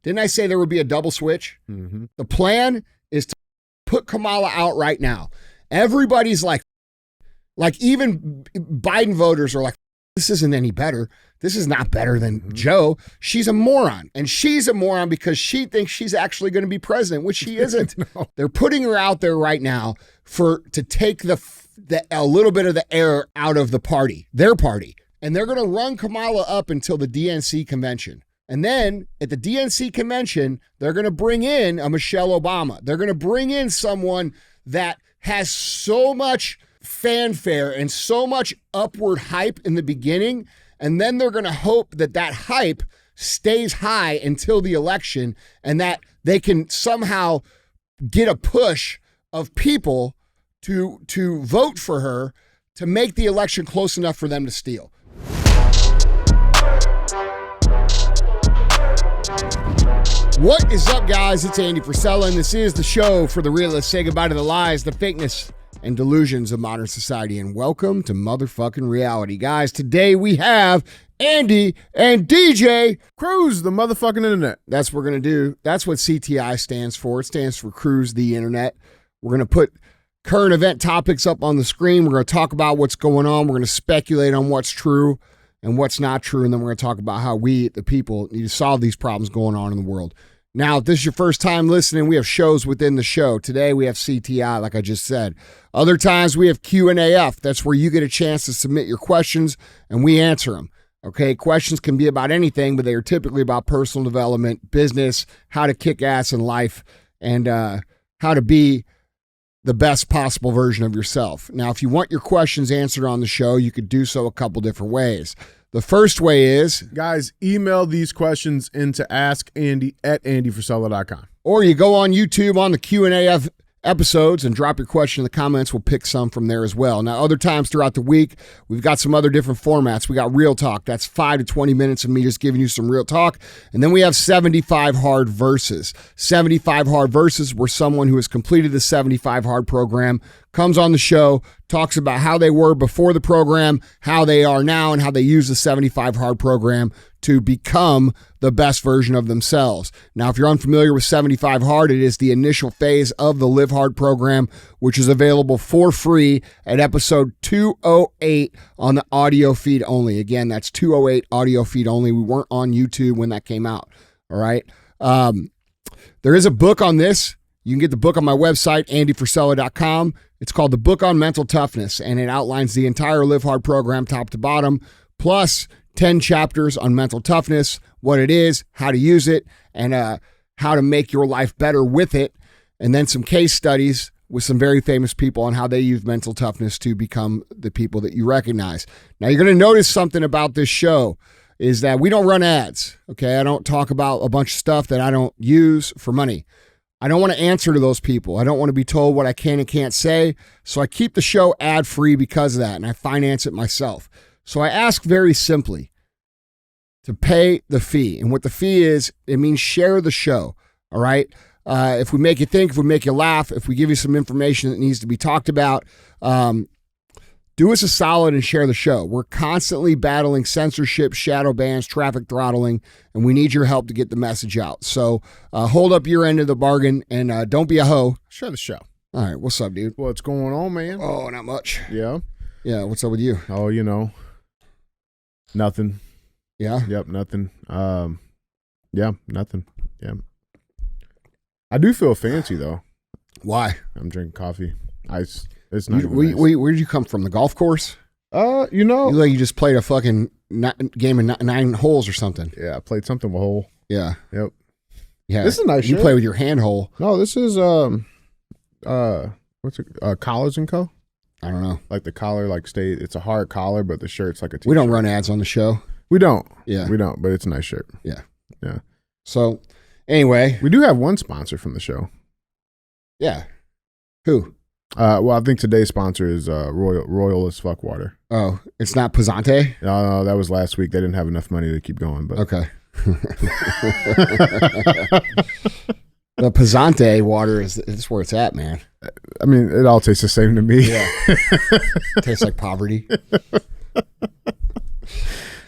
Didn't I say there would be a double switch? Mm-hmm. The plan is to put Kamala out right now. Everybody's like even Biden voters are like, this isn't any better. This is not better than Joe. She's a moron. And she's a moron because she thinks she's actually going to be president, which she isn't. No. They're putting her out there right now to take a little bit of the air out of the party, their party. And they're going to run Kamala up until the DNC convention. And then at the DNC convention, they're going to bring in a Michelle Obama. They're going to bring in someone that has so much fanfare and so much upward hype in the beginning. And then they're going to hope that hype stays high until the election and that they can somehow get a push of people to vote for her to make the election close enough for them to steal. What is up, guys? It's Andy Frisella, and this is the show for the realists. Say goodbye to the lies, the fakeness, and delusions of modern society, and welcome to motherfucking reality. Guys, today we have Andy and DJ. Cruise the motherfucking internet. That's what we're going to do. That's what CTI stands for. It stands for Cruise the Internet. We're going to put current event topics up on the screen. We're going to talk about what's going on. We're going to speculate on what's true and what's not true, and then we're going to talk about how we, the people, need to solve these problems going on in the world. Now, if this is your first time listening, we have shows within the show. Today, we have CTI, like I just said. Other times, we have Q&AF. That's where you get a chance to submit your questions, and we answer them. Okay, questions can be about anything, but they are typically about personal development, business, how to kick ass in life, and how to be the best possible version of yourself. Now, if you want your questions answered on the show, you could do so a couple different ways. The first way is, guys, email these questions into askandy@andyfrisella.com. Or you go on YouTube on the Q&A episodes and drop your question in the comments. We'll pick some from there as well. Now, other times throughout the week, we've got some other different formats. We got Real Talk. That's 5 to 20 minutes of me just giving you some real talk. And then we have 75 Hard Verses. 75 Hard Verses, where someone who has completed the 75 Hard program comes on the show, talks about how they were before the program, how they are now, and how they use the 75 Hard program to become the best version of themselves. Now, if you're unfamiliar with 75 Hard, it is the initial phase of the Live Hard program, which is available for free at episode 208 on the audio feed only. Again, that's 208 audio feed only. We weren't on YouTube when that came out. All right. There is a book on this. You can get the book on my website, andyfrisella.com. It's called The Book on Mental Toughness, and it outlines the entire Live Hard program top to bottom, plus 10 chapters on mental toughness, what it is, how to use it, and how to make your life better with it, and then some case studies with some very famous people on how they use mental toughness to become the people that you recognize. Now, you're going to notice something about this show is that we don't run ads, okay? I don't talk about a bunch of stuff that I don't use for money. I don't want to answer to those people. I don't want to be told what I can and can't say, so I keep the show ad-free because of that, and I finance it myself. So I ask very simply to pay the fee. And what the fee is, it means share the show, all right? If we make you think, if we make you laugh, if we give you some information that needs to be talked about, do us a solid and share the show. We're constantly battling censorship, shadow bans, traffic throttling, and we need your help to get the message out. So hold up your end of the bargain and don't be a hoe. Share the show. All right, what's up, dude? What's going on, man? Oh, not much. Yeah? Yeah, what's up with you? Oh, you know, nothing. Yeah? Yep, nothing. Yeah, nothing. Yeah. I do feel fancy, though. Why? I'm drinking coffee. Ice. It's not even nice. Where did you come from? The golf course? You know. You just played a fucking game of 9 holes or something. Yeah, I played something with hole. Yeah. Yep. Yeah. This is a nice You shirt. play with your hand hole. No, this is what's it? Collars and Co. I don't know. Like the collar, it's a hard collar, but the shirt's like a t-shirt. We don't run ads on the show. We don't. Yeah. We don't, but it's a nice shirt. Yeah. Yeah. So, anyway. We do have one sponsor from the show. Yeah. Who? Well, I think today's sponsor is Royal as Fuck Water. Oh, it's not Pizzante? No, that was last week. They didn't have enough money to keep going. But okay. The Pizzante water is where it's at, man. I mean, it all tastes the same to me. Yeah. Tastes like poverty.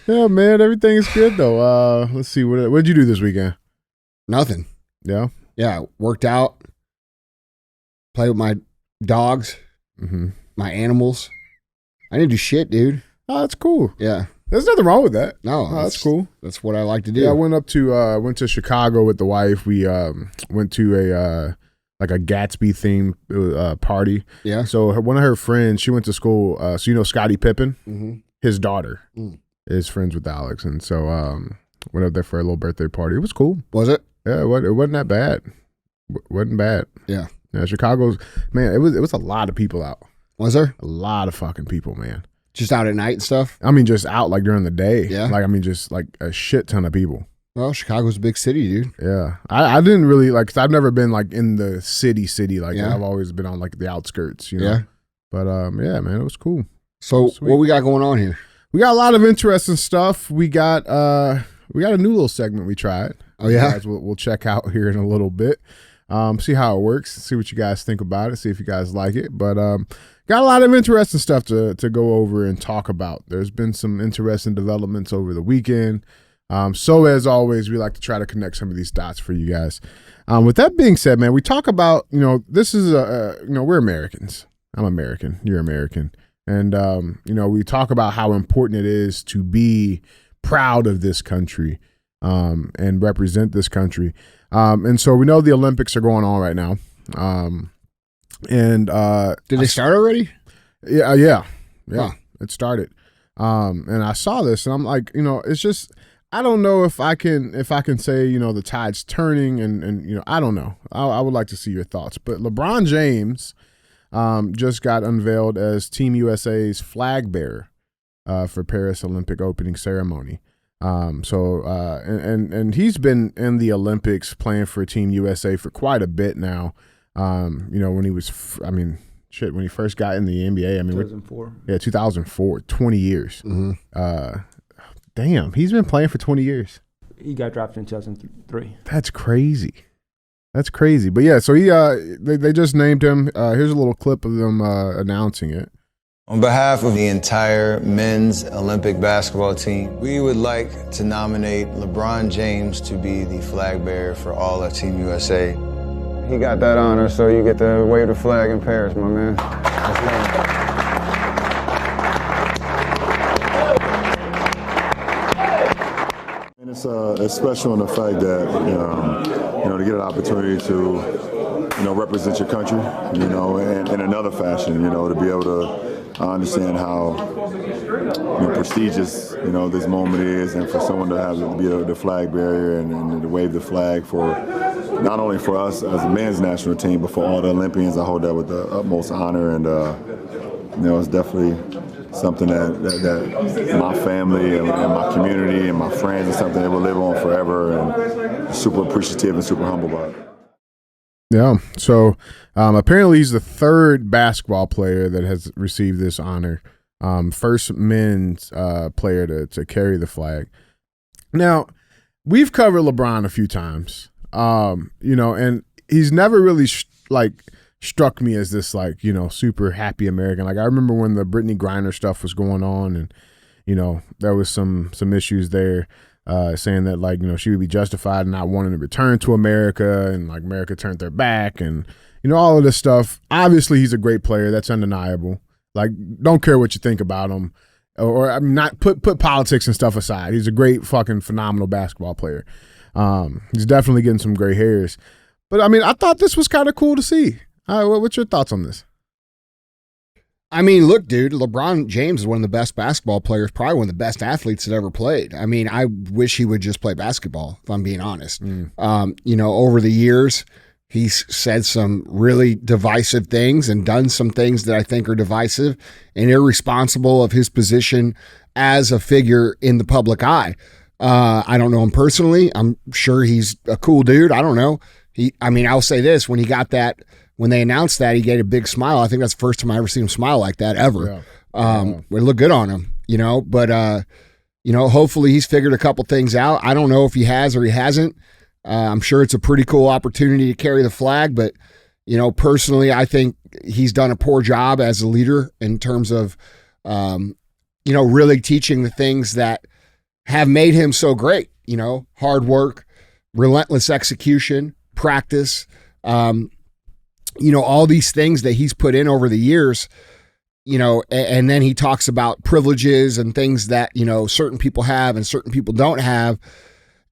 Yeah, man, everything is good though. Let's see, what did you do this weekend? Nothing. Yeah. Yeah, worked out, play with my dogs, Mm-hmm. my animals. I didn't do shit, dude. Oh, that's cool. Yeah. There's nothing wrong with that. No, Oh, that's cool. That's what I like to do. Yeah, I went to Chicago with the wife. We went to a Gatsby themed party. Yeah. So one of her friends, she went to school. So you know Scottie Pippen, Mm-hmm. his daughter is friends with Alex, and so went up there for a little birthday party. It was cool. Was it? Yeah, it wasn't that bad. Wasn't bad. Yeah. Yeah, Chicago's, man. It was a lot of people out. Was there? A lot of fucking people, man. Just out at night and stuff? I mean, just out like during the day. Yeah. Like, I mean, just like a shit ton of people. Well, Chicago's a big city, dude. Yeah. I didn't really like, cause I've never been like in the city. Like Yeah. I've always been on like the outskirts, you know? Yeah. But yeah, man, it was cool. So Sweet. what we got going on here? We got a lot of interesting stuff. We got a new little segment we tried. Oh, yeah? You guys we'll check out here in a little bit. See how it works, see what you guys think about it, see if you guys like it. But got a lot of interesting stuff to go over and talk about. There's been some interesting developments over the weekend. So as always, we like to try to connect some of these dots for you guys. With that being said, man, we talk about, this is we're Americans. I'm American. You're American. And, we talk about how important it is to be proud of this country and represent this country. And so we know the Olympics are going on right now. Did they start already? Yeah. Huh. It started. And I saw this and I'm like, it's just, I don't know if I can say, the tide's turning and I don't know. I would like to see your thoughts. But LeBron James just got unveiled as Team USA's flag bearer for Paris Olympic opening ceremony. And he's been in the Olympics playing for Team USA for quite a bit now. When he was, when he first got in the NBA, 2004. 2004, 20 years. Mm-hmm. Damn, he's been playing for 20 years. He got drafted in 2003. That's crazy. But yeah, so they just named him. Here's a little clip of them announcing it. On behalf of the entire men's Olympic basketball team, we would like to nominate LeBron James to be the flag bearer for all of Team USA. He got that honor, so you get to wave the flag in Paris, my man. And it's special in the fact that to get an opportunity to represent your country, in another fashion, to be able to understand how prestigious this moment is, and for someone to have to be the flag bearer and to wave the flag for not only for us as a men's national team, but for all the Olympians. I hold that with the utmost honor, and it's definitely something that my family and my community and my friends is something that will live on forever, and super appreciative and super humble about it. Yeah. So apparently he's the third basketball player that has received this honor. First men's player to carry the flag. Now, we've covered LeBron a few times, and he's never really struck me as this super happy American. Like I remember when the Brittany Griner stuff was going on, and there was some issues there. Saying that she would be justified in not wanting to return to America, and America turned their back, and all of this stuff. Obviously, he's a great player. That's undeniable. Don't care what you think about him, or not put politics and stuff aside. He's a great fucking phenomenal basketball player. He's definitely getting some gray hairs, but I thought this was kind of cool to see. What's your thoughts on this? Look, dude, LeBron James is one of the best basketball players, probably one of the best athletes that ever played. I wish he would just play basketball, if I'm being honest. Over the years, he's said some really divisive things and done some things that I think are divisive and irresponsible of his position as a figure in the public eye. I don't know him personally. I'm sure he's a cool dude. I don't know. I'll say this, when they announced that, he gave a big smile. I think that's the first time I ever seen him smile like that ever. Yeah. It looked good on him, but hopefully he's figured a couple things out. I don't know if he has or he hasn't. I'm sure it's a pretty cool opportunity to carry the flag, but personally, I think he's done a poor job as a leader in terms of, really teaching the things that have made him so great. Hard work, relentless execution, practice, all these things that he's put in over the years, and then he talks about privileges and things that, certain people have and certain people don't have.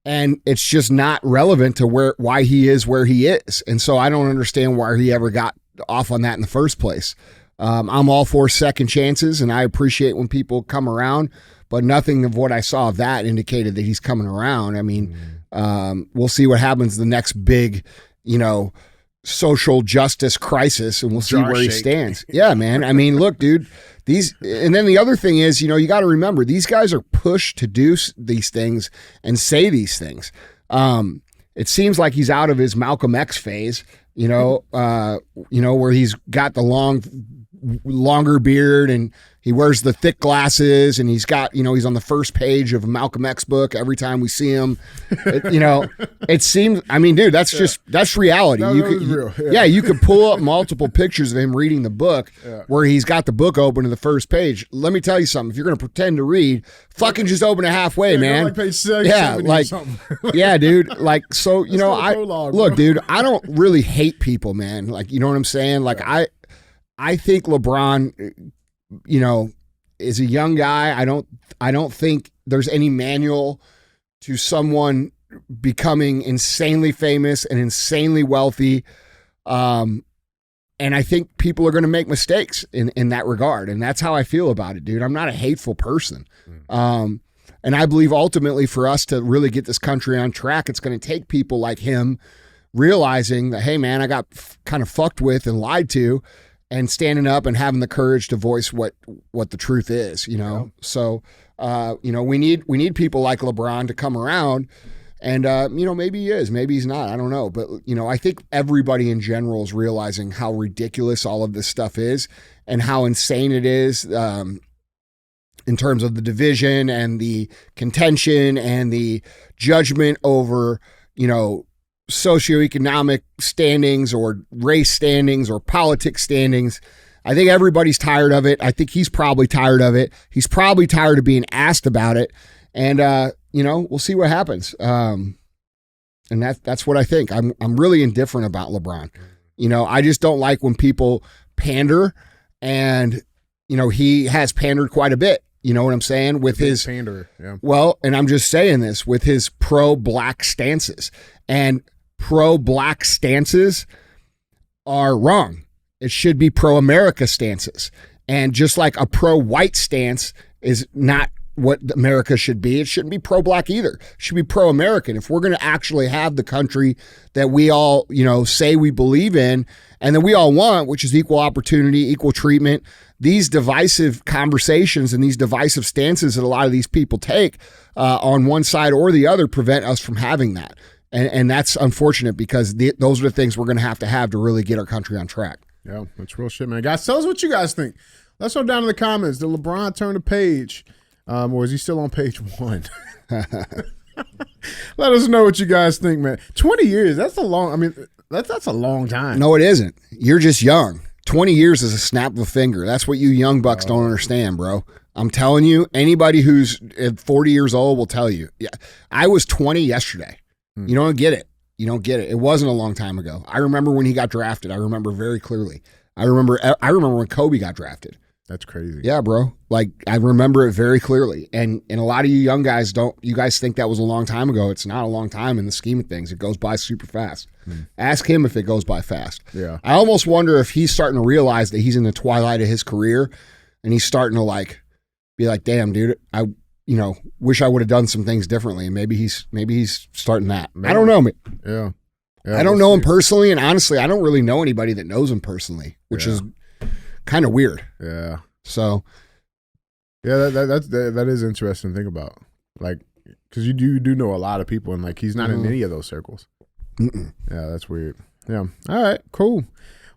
And it's just not relevant to why he is where he is. And so I don't understand why he ever got off on that in the first place. I'm all for second chances, and I appreciate when people come around, but nothing of what I saw of that indicated that he's coming around. I mean, we'll see what happens the next big, social justice crisis, and we'll see where he stands. Yeah, man. I mean, look, dude, and then the other thing is, you got to remember, these guys are pushed to do these things and say these things. It seems like he's out of his Malcolm X phase, where he's got the longer beard and he wears the thick glasses, and he's got, he's on the first page of a Malcolm X book every time we see him. It seems, I mean, dude, that's reality. No, real. Yeah, you could pull up multiple pictures of him reading the book where he's got the book open to the first page. Let me tell you something. If you're going to pretend to read, fucking just open it halfway, man. Like page 70 or something. Yeah, dude. Like, so, look, dude, I don't really hate people, man. Like, you know what I'm saying? Like, I think LeBron, is a young guy. I don't think there's any manual to someone becoming insanely famous and insanely wealthy. And I think people are going to make mistakes in that regard. And that's how I feel about it, dude. I'm not a hateful person. And I believe ultimately for us to really get this country on track, it's going to take people like him realizing that, hey, man, I got kind of fucked with and lied to, and standing up and having the courage to voice what the truth is, Yeah. So, we need people like LeBron to come around, and, maybe he is, maybe he's not, I don't know. But, I think everybody in general is realizing how ridiculous all of this stuff is and how insane it is, in terms of the division and the contention and the judgment over, socioeconomic standings or race standings or politics standings. I think everybody's tired of it. I think he's probably tired of it. He's probably tired of being asked about it. And, we'll see what happens. And that's what I think. I'm really indifferent about LeBron. I just don't like when people pander, and, he has pandered quite a bit. You know what I'm saying? With his pander, yeah. Well, and I'm just saying this, with his pro-black stances. And pro-black stances are wrong. It should be pro-America stances. And just like a pro-white stance is not what America should be, it shouldn't be pro-black either. It should be pro-American. If we're going to actually have the country that we all, say we believe in and that we all want, which is equal opportunity, equal treatment, these divisive conversations and these divisive stances that a lot of these people take on one side or the other prevent us from having that. And that's unfortunate, because those are the things we're going to have to really get our country on track. Yeah, that's real shit, man. Guys, tell us what you guys think. Let's go down in the comments. Did LeBron turn the page, or is he still on page 1? Let us know what you guys think, man. 20 years, that's a long time. No, it isn't. You're just young. 20 years is a snap of a finger. That's what you young bucks don't understand, bro. I'm telling you, anybody who's 40 years old will tell you. Yeah, I was 20 yesterday. You don't get it. It wasn't a long time ago. I remember when he got drafted. I remember very clearly. I remember when Kobe got drafted. That's crazy. Yeah, bro. Like, I remember it very clearly. And a lot of you young guys you guys think that was a long time ago. It's not a long time in the scheme of things. It goes by super fast. Ask him if it goes by fast. Yeah. I almost wonder if he's starting to realize that he's in the twilight of his career, and he's starting to be like, damn, dude, I wish I would have done some things differently. And maybe he's starting that. Maybe. I don't know. Yeah. I don't know him personally, and honestly, I don't really know anybody that knows him personally, which is kind of weird. Yeah. So. Yeah, that is interesting to think about. Like, because you do know a lot of people, and he's not in any of those circles. Mm-mm. Yeah, that's weird. Yeah. All right. Cool.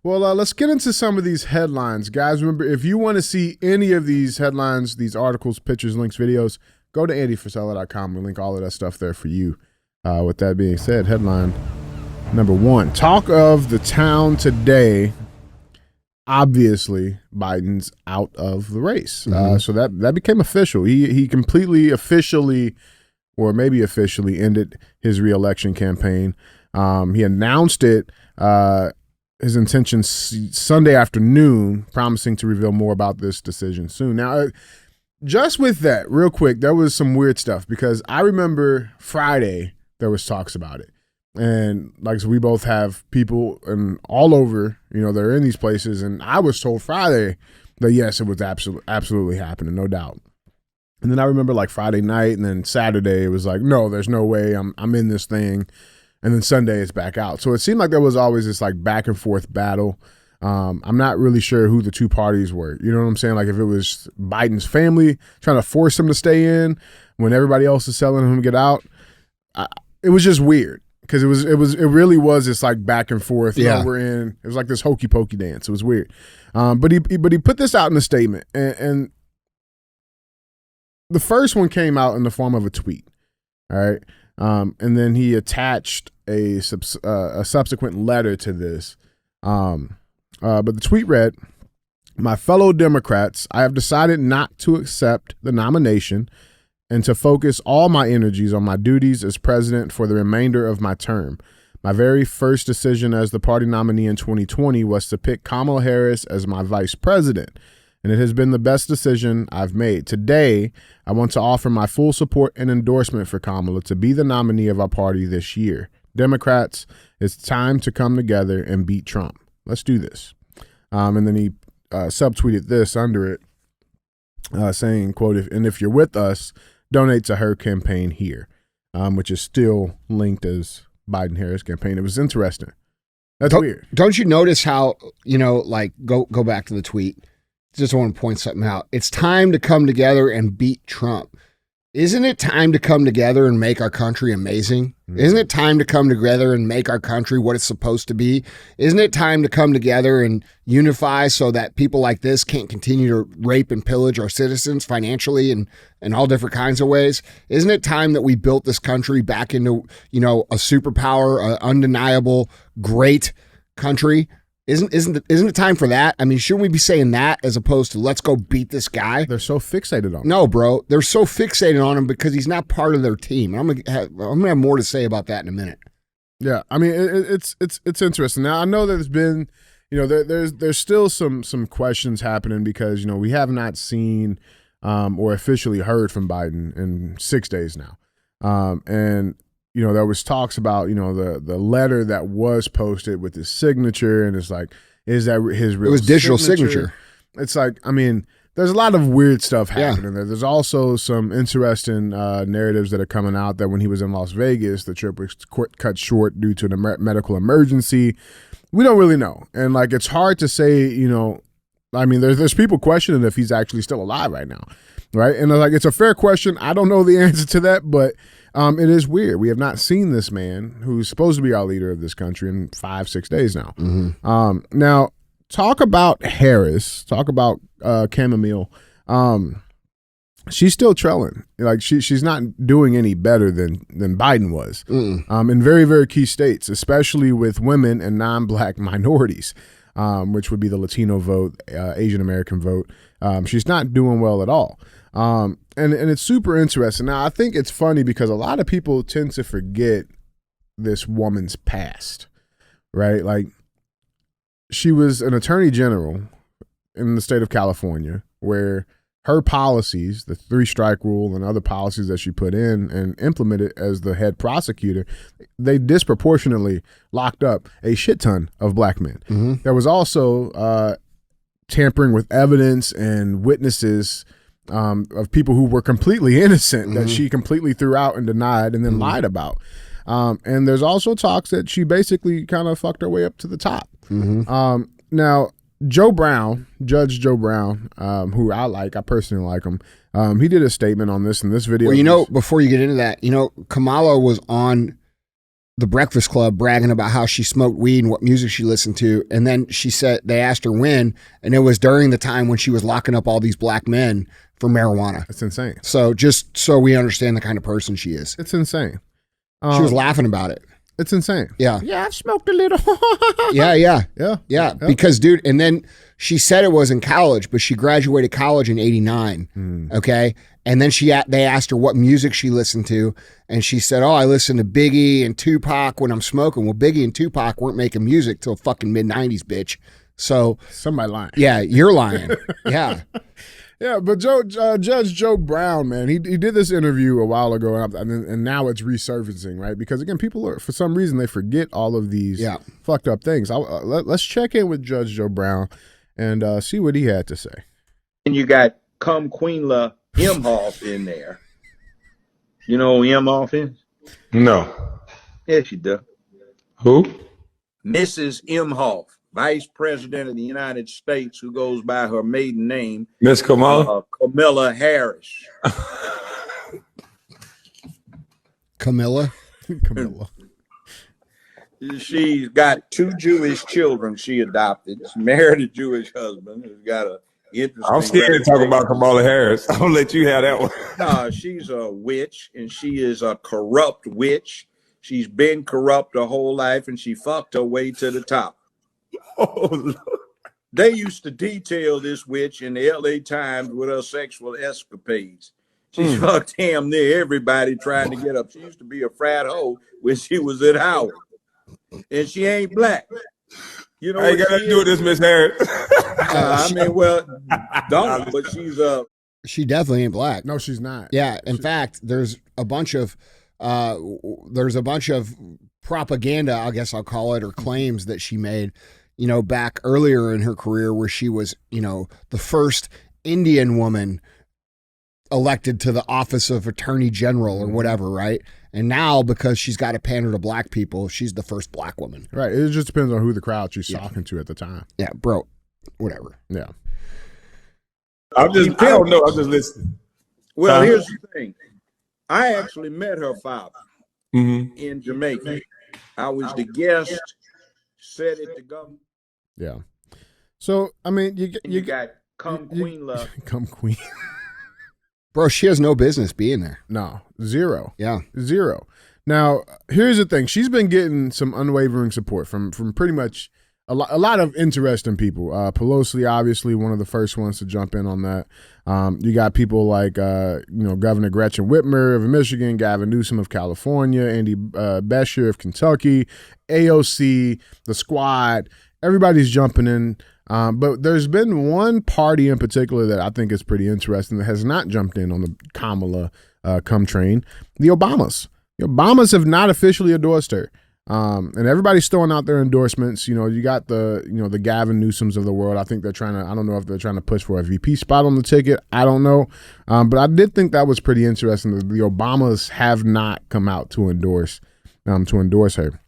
Well, let's get into some of these headlines. Guys, remember, if you want to see any of these headlines, these articles, pictures, links, videos, go to andyfrisella.com. We'll link all of that stuff there for you. With that being said, headline number 1. Talk of the town today. Obviously, Biden's out of the race. So that became official. He completely officially or maybe officially ended his reelection campaign. He announced it, his intention Sunday afternoon, promising to reveal more about this decision soon. Now, just with that, real quick, there was some weird stuff because I remember Friday there was talks about it. And like so we both have people and all over, they're in these places. And I was told Friday that yes, it was absolutely happening, no doubt. And then I remember like Friday night and then Saturday it was like, no, there's no way I'm in this thing. And then Sunday it's back out. So it seemed like there was always this like back and forth battle. I'm not really sure who the two parties were. You know what I'm saying? Like if it was Biden's family trying to force him to stay in when everybody else is telling him to get out. It was just weird. Because it really was this like back and forth. Yeah. We're in. It was like this hokey pokey dance. It was weird. But he put this out in a statement, and the first one came out in the form of a tweet. All right, and then he attached a subsequent letter to this. But the tweet read, "My fellow Democrats, I have decided not to accept the nomination and to focus all my energies on my duties as president for the remainder of my term. My very first decision as the party nominee in 2020 was to pick Kamala Harris as my vice president, and it has been the best decision I've made. Today, I want to offer my full support and endorsement for Kamala to be the nominee of our party this year. Democrats, it's time to come together and beat Trump. Let's do this." And then he subtweeted this under it, saying, quote, if you're with us, donate to her campaign here, which is still linked as Biden-Harris campaign. It was interesting. That's weird. Don't you notice how, like go back to the tweet. Just want to point something out. It's time to come together and beat Trump. Isn't it time to come together and make our country amazing? Isn't it time to come together and make our country what it's supposed to be? Isn't it time to come together and unify so that people like this can't continue to rape and pillage our citizens financially and in all different kinds of ways? Isn't it time that we built this country back into, a superpower, an undeniable, great country? Isn't it time for that? I mean, shouldn't we be saying that as opposed to let's go beat this guy? They're so fixated on him. No, bro. They're so fixated on him because he's not part of their team. I'm gonna have more to say about that in a minute. Yeah, I mean it's interesting. Now I know that there's been, there's still some questions happening because we have not seen or officially heard from Biden in 6 days now, and there was talks about, the letter that was posted with his signature, and it's like, is that his real? It was digital signature. It's like, I mean, there's a lot of weird stuff happening there. There's also some interesting narratives that are coming out that when he was in Las Vegas, the trip was cut short due to a medical emergency. We don't really know. And like, it's hard to say, I mean, there's people questioning if he's actually still alive right now. Right. And like, it's a fair question. I don't know the answer to that, but it is weird. We have not seen this man who's supposed to be our leader of this country in 5-6 days now. Mm-hmm. Now, talk about Harris. Talk about Chamomile. She's still trailing. Like she's not doing any better than Biden was in very, very key states, especially with women and non-black minorities, which would be the Latino vote, Asian American vote. She's not doing well at all. And it's super interesting. Now, I think it's funny because a lot of people tend to forget this woman's past, right? Like, she was an attorney general in the state of California where her policies, the 3-strike rule and other policies that she put in and implemented as the head prosecutor, they disproportionately locked up a shit ton of black men. Mm-hmm. There was also tampering with evidence and witnesses of people who were completely innocent that she completely threw out and denied and then lied about. And there's also talks that she basically kind of fucked her way up to the top. Now, Judge Joe Brown, who I personally like him, he did a statement on this in this video. Well, before you get into that, Kamala was on The Breakfast Club bragging about how she smoked weed and what music she listened to. And then she said, they asked her when, and it was during the time when she was locking up all these black men for marijuana. It's insane. So just so we understand the kind of person she is. It's insane. She was laughing about it. It's insane. Yeah. Yeah, I've smoked a little. Yeah. Because, dude, and then she said it was in college, but she graduated college in 89. Okay. And then they asked her what music she listened to, and she said, "Oh, I listen to Biggie and Tupac when I'm smoking." Well, Biggie and Tupac weren't making music till fucking mid-90s, bitch. So somebody lying. Yeah, you're lying. Yeah. Yeah, but Judge Joe Brown, man, he did this interview a while ago, and now it's resurfacing, right? Because again, people are, for some reason, they forget all of these fucked up things. Let's check in with Judge Joe Brown and see what he had to say. And you got Queenla Imhoff in there. You know who Imhoff is? No. Yes, you do. Who? Mrs. Imhoff, Vice President of the United States, who goes by her maiden name, Miss Kamala? Kamala Harris. Camilla? Camilla. She's got 2 Jewish children she adopted. She married a Jewish husband who's got a interesting. I'm scared to talk about Kamala Harris. I'll let you have that one. No, she's a witch, and she is a corrupt witch. She's been corrupt her whole life, and she fucked her way to the top. Oh, Lord. They used to detail this witch in the LA Times with her sexual escapades. She fucked damn near everybody trying to get up. She used to be a frat hoe when she was at Howard. And she ain't black. You know, I ain't got nothing to do with this, Miss Harris. Don't, but she's She definitely ain't black. No, she's not. Yeah, in fact, there's a bunch of propaganda, I guess I'll call it, or claims that she made, back earlier in her career, where she was, the first Indian woman elected to the office of Attorney General or whatever, right? And now, because she's got to pander to black people, she's the first black woman. Right. It just depends on who the crowd she's talking to at the time. Yeah, bro. Whatever. Yeah. I don't know. I'm just listening. Well, here's the thing. I actually met her father in Jamaica. I was the guest, said at the government. Yeah. So, I mean, you got Queen Love. Come Queen. Bro, she has no business being there. No, zero. Yeah. Zero. Now, here's the thing. She's been getting some unwavering support from pretty much a lot of interesting people. Pelosi, obviously, one of the first ones to jump in on that. You got people like, Governor Gretchen Whitmer of Michigan, Gavin Newsom of California, Andy Beshear of Kentucky, AOC, the Squad. Everybody's jumping in. But there's been one party in particular that I think is pretty interesting that has not jumped in on the Kamala come train, the Obamas. The Obamas have not officially endorsed her. And everybody's throwing out their endorsements. You got the Gavin Newsoms of the world. I think I don't know if they're trying to push for a VP spot on the ticket. I don't know. But I did think that was pretty interesting that the Obamas have not come out to endorse her.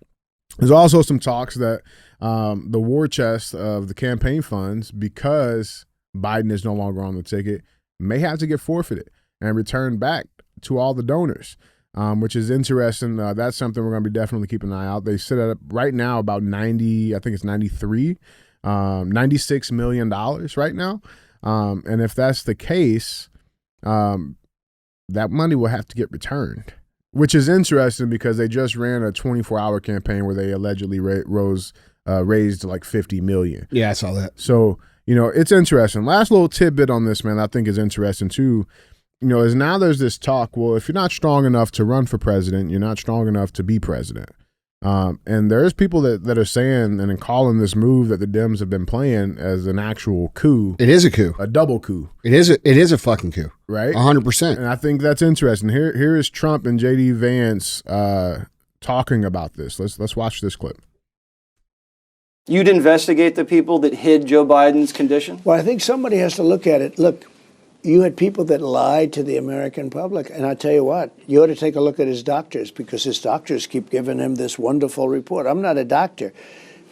There's also some talks that the war chest of the campaign funds, because Biden is no longer on the ticket, may have to get forfeited and returned back to all the donors, which is interesting. That's something we're going to be definitely keeping an eye out. They sit at right now about 90, I think it's 93, $96 million right now. And if that's the case, that money will have to get returned, which is interesting because they just ran a 24-hour campaign where they allegedly raised like $50 million. Yeah, I saw that. So, it's interesting. Last little tidbit on this, man, I think is interesting too, is now there's this talk, well, if you're not strong enough to run for president, you're not strong enough to be president. And there's people that are saying and calling this move that the Dems have been playing as an actual coup. It is a coup. A double coup. It is a fucking coup. Right? 100%. And I think that's interesting. Here is Trump and J.D. Vance talking about this. Let's watch this clip. You'd investigate the people that hid Joe Biden's condition? Well, I think somebody has to look at it. Look, you had people that lied to the American public. And I tell you what, you ought to take a look at his doctors, because his doctors keep giving him this wonderful report. I'm not a doctor,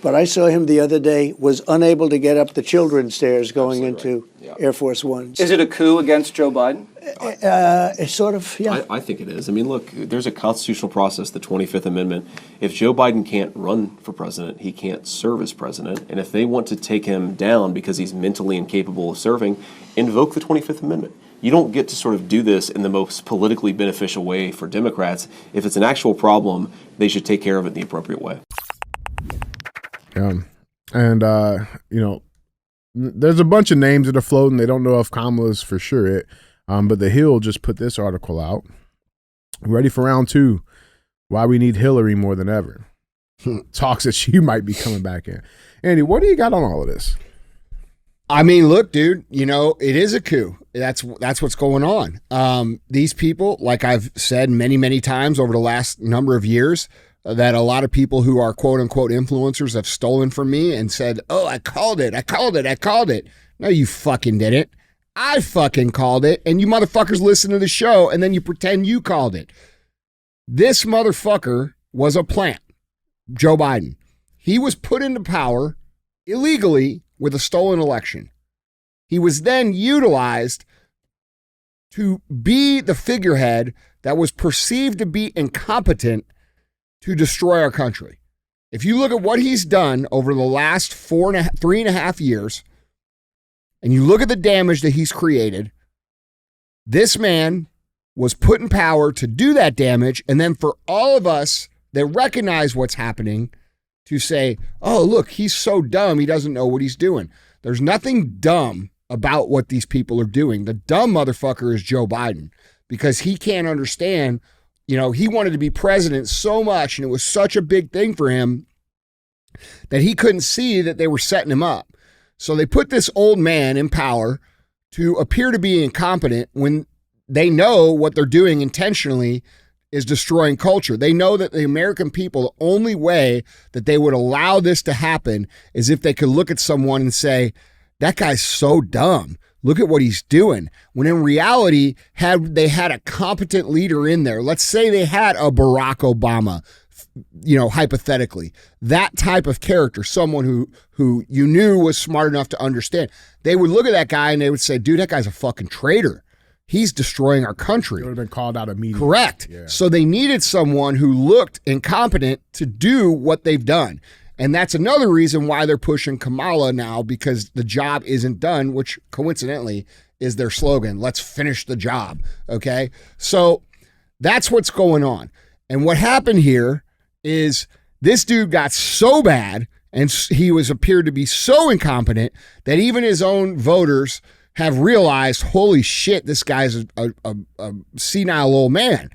but I saw him the other day, was unable to get up the children's stairs going into Air Force One. Is it a coup against Joe Biden? It's sort of, yeah. I think it is. I mean, look, there's a constitutional process, the 25th Amendment. If Joe Biden can't run for president, he can't serve as president. And if they want to take him down because he's mentally incapable of serving, invoke the 25th Amendment. You don't get to sort of do this in the most politically beneficial way for Democrats. If it's an actual problem, they should take care of it in the appropriate way. And there's a bunch of names that are floating. They don't know if Kamala's for sure it. But The Hill just put this article out. Ready for round 2. Why we need Hillary more than ever. Talks that she might be coming back in. Andy, what do you got on all of this? I mean, look, dude, it is a coup. That's what's going on. These people, like I've said many, many times over the last number of years, that a lot of people who are quote unquote influencers have stolen from me and said, oh, I called it. No, you fucking didn't. I fucking called it, and you motherfuckers listen to the show, and then you pretend you called it. This motherfucker was a plant, Joe Biden. He was put into power illegally with a stolen election. He was then utilized to be the figurehead that was perceived to be incompetent to destroy our country. If you look at what he's done over the last 3.5 years, and you look at the damage that he's created, this man was put in power to do that damage, and then for all of us that recognize what's happening to say, oh, look, he's so dumb, he doesn't know what he's doing. There's nothing dumb about what these people are doing. The dumb motherfucker is Joe Biden, because he can't understand, he wanted to be president so much, and it was such a big thing for him that he couldn't see that they were setting him up. So they put this old man in power to appear to be incompetent when they know what they're doing intentionally is destroying culture. They know that the American people, the only way that they would allow this to happen is if they could look at someone and say, that guy's so dumb. Look at what he's doing. When in reality, had they had a competent leader in there, let's say they had a Barack Obama, hypothetically, that type of character, someone who you knew was smart enough to understand, they would look at that guy and they would say, dude, that guy's a fucking traitor. He's destroying our country. It would have been called out immediately. Correct. Yeah. So they needed someone who looked incompetent to do what they've done. And that's another reason why they're pushing Kamala now, because the job isn't done, which coincidentally is their slogan. Let's finish the job. Okay. So that's what's going on. And what happened here is this dude got so bad and he appeared to be so incompetent that even his own voters have realized, holy shit, this guy's a senile old man.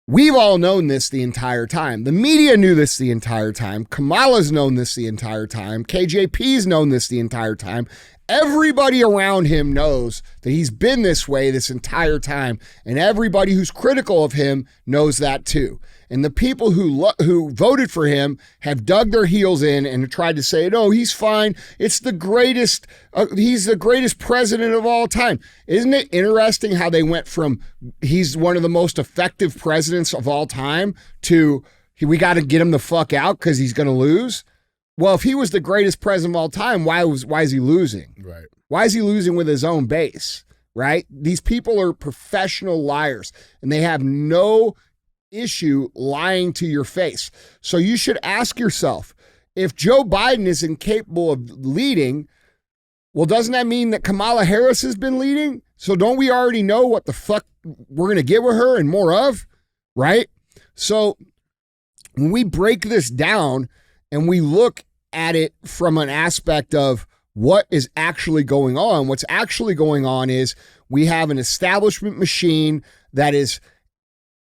We've all known this the entire time. The media knew this the entire time. Kamala's known this the entire time. KJP's known this the entire time. Everybody around him knows that he's been this way this entire time, and everybody who's critical of him knows that too. And the people who voted for him have dug their heels in and tried to say, no, he's fine. It's the greatest. He's the greatest president of all time. Isn't it interesting how they went from he's one of the most effective presidents of all time to we got to get him the fuck out because he's going to lose? Well, if he was the greatest president of all time, why is he losing? Right. Why is he losing with his own base? Right? These people are professional liars, and they have no issue lying to your face. So you should ask yourself, if Joe Biden is incapable of leading, well, doesn't that mean that Kamala Harris has been leading? So don't we already know what the fuck we're going to get with her and more of? Right? So when we break this down and we look at it from an aspect of what is actually going on, what's actually going on is we have an establishment machine that is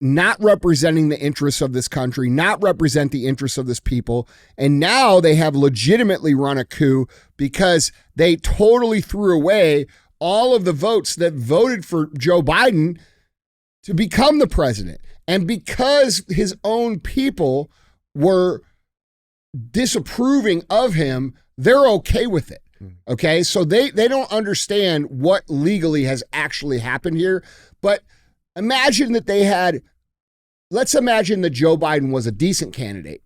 not representing the interests of this country, not represent the interests of this people. And now they have legitimately run a coup because they totally threw away all of the votes that voted for Joe Biden to become the president. And because his own people were disapproving of him, they're okay with it. Okay. So they don't understand what legally has actually happened here. But imagine that let's imagine that Joe Biden was a decent candidate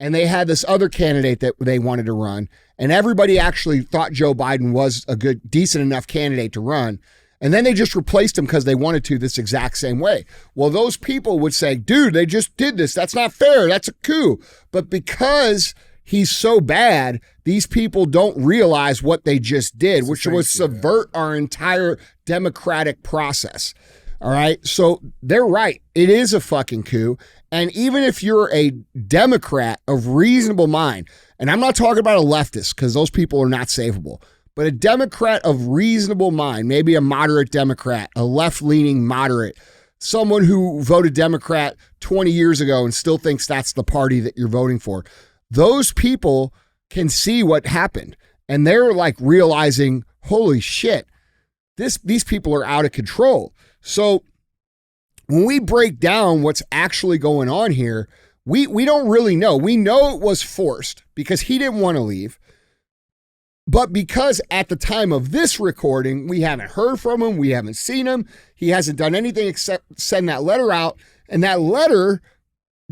and they had this other candidate that they wanted to run, and everybody actually thought Joe Biden was a good, decent enough candidate to run. And then they just replaced him because they wanted to this exact same way. Well, those people would say, dude, they just did this. That's not fair. That's a coup. But because he's so bad, these people don't realize what they just did, which was subvert our entire democratic process. All right. So they're right. It is a fucking coup. And even if you're a Democrat of reasonable mind, and I'm not talking about a leftist because those people are not savable, but a Democrat of reasonable mind, maybe a moderate Democrat, a left-leaning moderate, someone who voted Democrat 20 years ago and still thinks that's the party that you're voting for. Those people can see what happened, and they're like realizing, holy shit, these people are out of control. So when we break down what's actually going on here, we don't really know. We know it was forced because he didn't want to leave. But because at the time of this recording, we haven't heard from him, we haven't seen him, he hasn't done anything except send that letter out, and that letter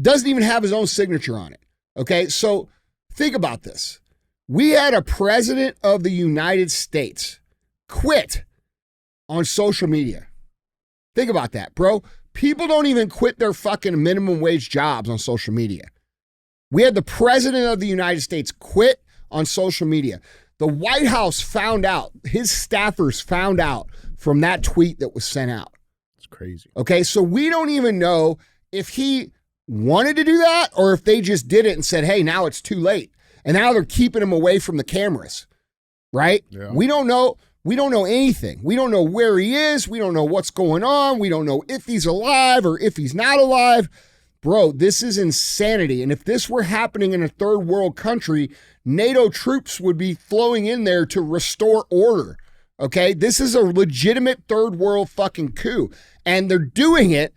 doesn't even have his own signature on it. Okay, so think about this. We had a president of the United States quit on social media. Think about that, bro. People don't even quit their fucking minimum wage jobs on social media. We had the president of the United States quit on social media. The White House found out, his staffers found out from that tweet that was sent out. It's crazy. Okay, so we don't even know if he wanted to do that or if they just did it and said, hey, now it's too late. And now they're keeping him away from the cameras, right? Yeah. We don't know. We don't know anything. We don't know where he is. We don't know what's going on. We don't know if he's alive or if he's not alive. Bro, this is insanity. And if this were happening in a third world country, NATO troops would be flowing in there to restore order. Okay? This is a legitimate third world fucking coup. And they're doing it